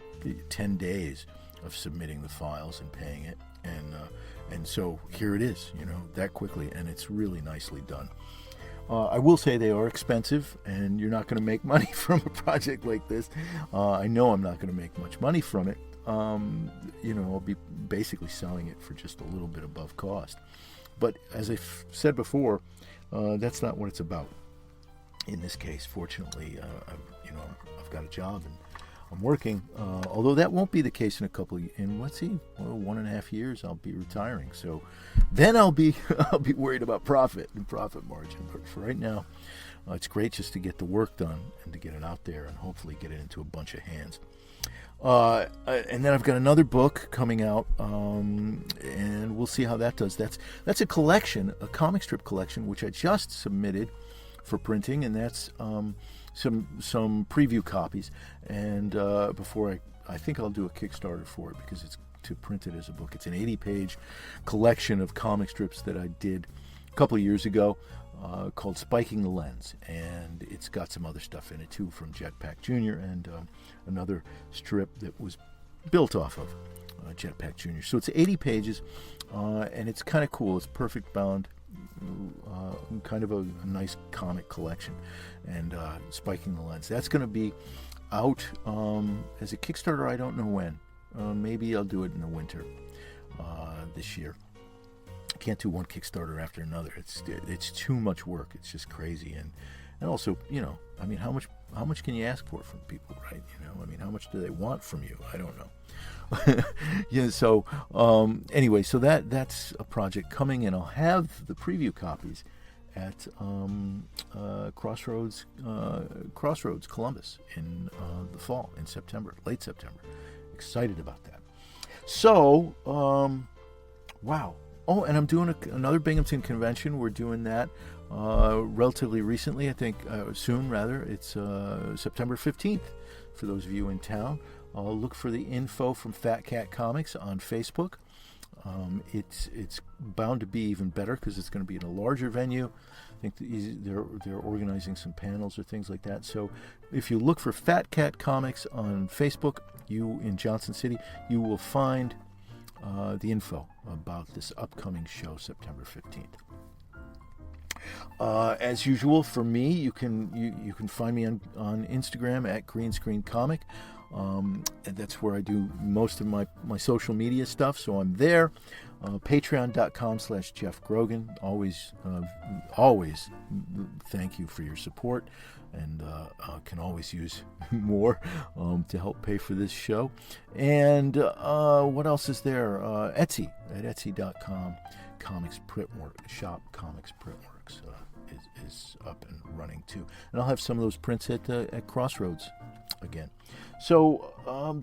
10 days of submitting the files and paying it, and so here it is, that quickly, and it's really nicely done. I will say they are expensive, and you're not going to make money from a project like this. I know I'm not going to make much money from it. I'll be basically selling it for just a little bit above cost. But as I've said before, that's not what it's about. In this case, fortunately, I've got a job and I'm working. Although that won't be the case in 1.5 years, I'll be retiring. So then I'll be worried about profit and profit margin. But for right now, it's great just to get the work done and to get it out there and hopefully get it into a bunch of hands. And then I've got another book coming out, and we'll see how that does. That's a collection, a comic strip collection, which I just submitted for printing, and that's some preview copies. And before I think I'll do a Kickstarter for it, because it's to print it as a book. It's an 80-page collection of comic strips that I did a couple of years ago, called Spiking the Lens, and it's got some other stuff in it too from Jetpack Jr. and another strip that was built off of Jetpack Jr. So it's 80 pages, and it's kind of cool. It's perfect bound, kind of a nice comic collection. And Spiking the Lens, that's going to be out as a Kickstarter. I don't know when. Maybe I'll do it in the winter this year. Can't do one Kickstarter after another. It's too much work. It's just crazy, and also, I mean, how much can you ask for from people, right? I mean, how much do they want from you? I don't know. Yeah. So anyway, so that's a project coming, and I'll have the preview copies at Crossroads Columbus in the fall, in September, late September. Excited about that. So wow. Oh, and I'm doing another Binghamton convention. We're doing that relatively recently, I think, soon rather. It's September 15th for those of you in town. Look for the info from Fat Cat Comics on Facebook. It's bound to be even better because it's going to be in a larger venue. I think they're organizing some panels or things like that. So if you look for Fat Cat Comics on Facebook, you in Johnson City, you will find the info about this upcoming show, September 15th. As usual, for me, you can find me on Instagram at Green Screen Comic. And that's where I do most of my social media stuff, so I'm there. Patreon.com/Geoff Grogan. Always thank you for your support, and can always use more to help pay for this show. And what else is there? Etsy at Etsy.com, Comics Printwork Shop, Comics Printworks. is up and running too. And I'll have some of those prints at Crossroads again. So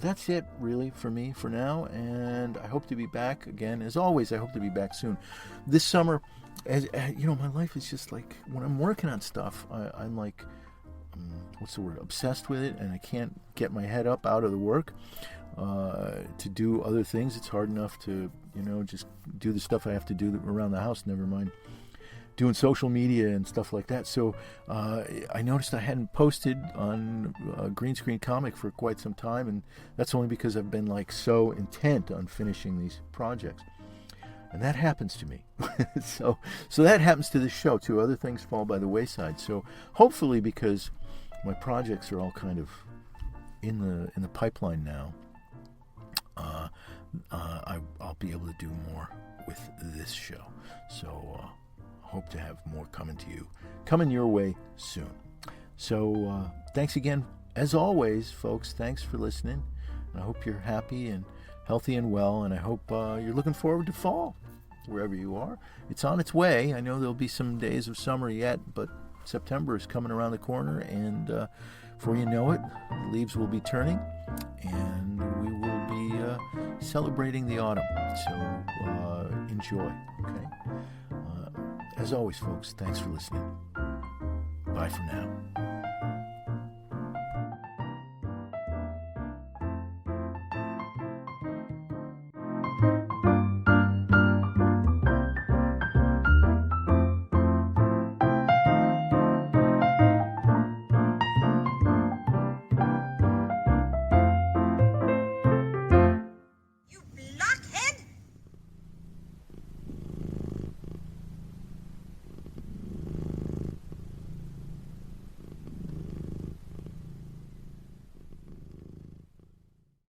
that's it really for me for now, and I hope to be back again. As always, I hope to be back soon. This summer, as you know, my life is just like, when I'm working on stuff, I'm like, what's the word, obsessed with it, and I can't get my head up out of the work to do other things. It's hard enough to, just do the stuff I have to do around the house, never mind doing social media and stuff like that. So I noticed I hadn't posted on Green Screen Comic for quite some time, and that's only because I've been like so intent on finishing these projects. And that happens to me. so that happens to this show too. Other things fall by the wayside. So hopefully, because my projects are all kind of in the pipeline now, I'll be able to do more with this show. So hope to have more coming your way soon. So thanks again, as always, folks. Thanks for listening. I hope you're happy and healthy and well, and I hope you're looking forward to fall wherever you are. It's on its way. I know there'll be some days of summer yet, but September is coming around the corner, and before you know it, the leaves will be turning, and we will be celebrating the autumn. So enjoy, okay? As always, folks, thanks for listening. Bye for now.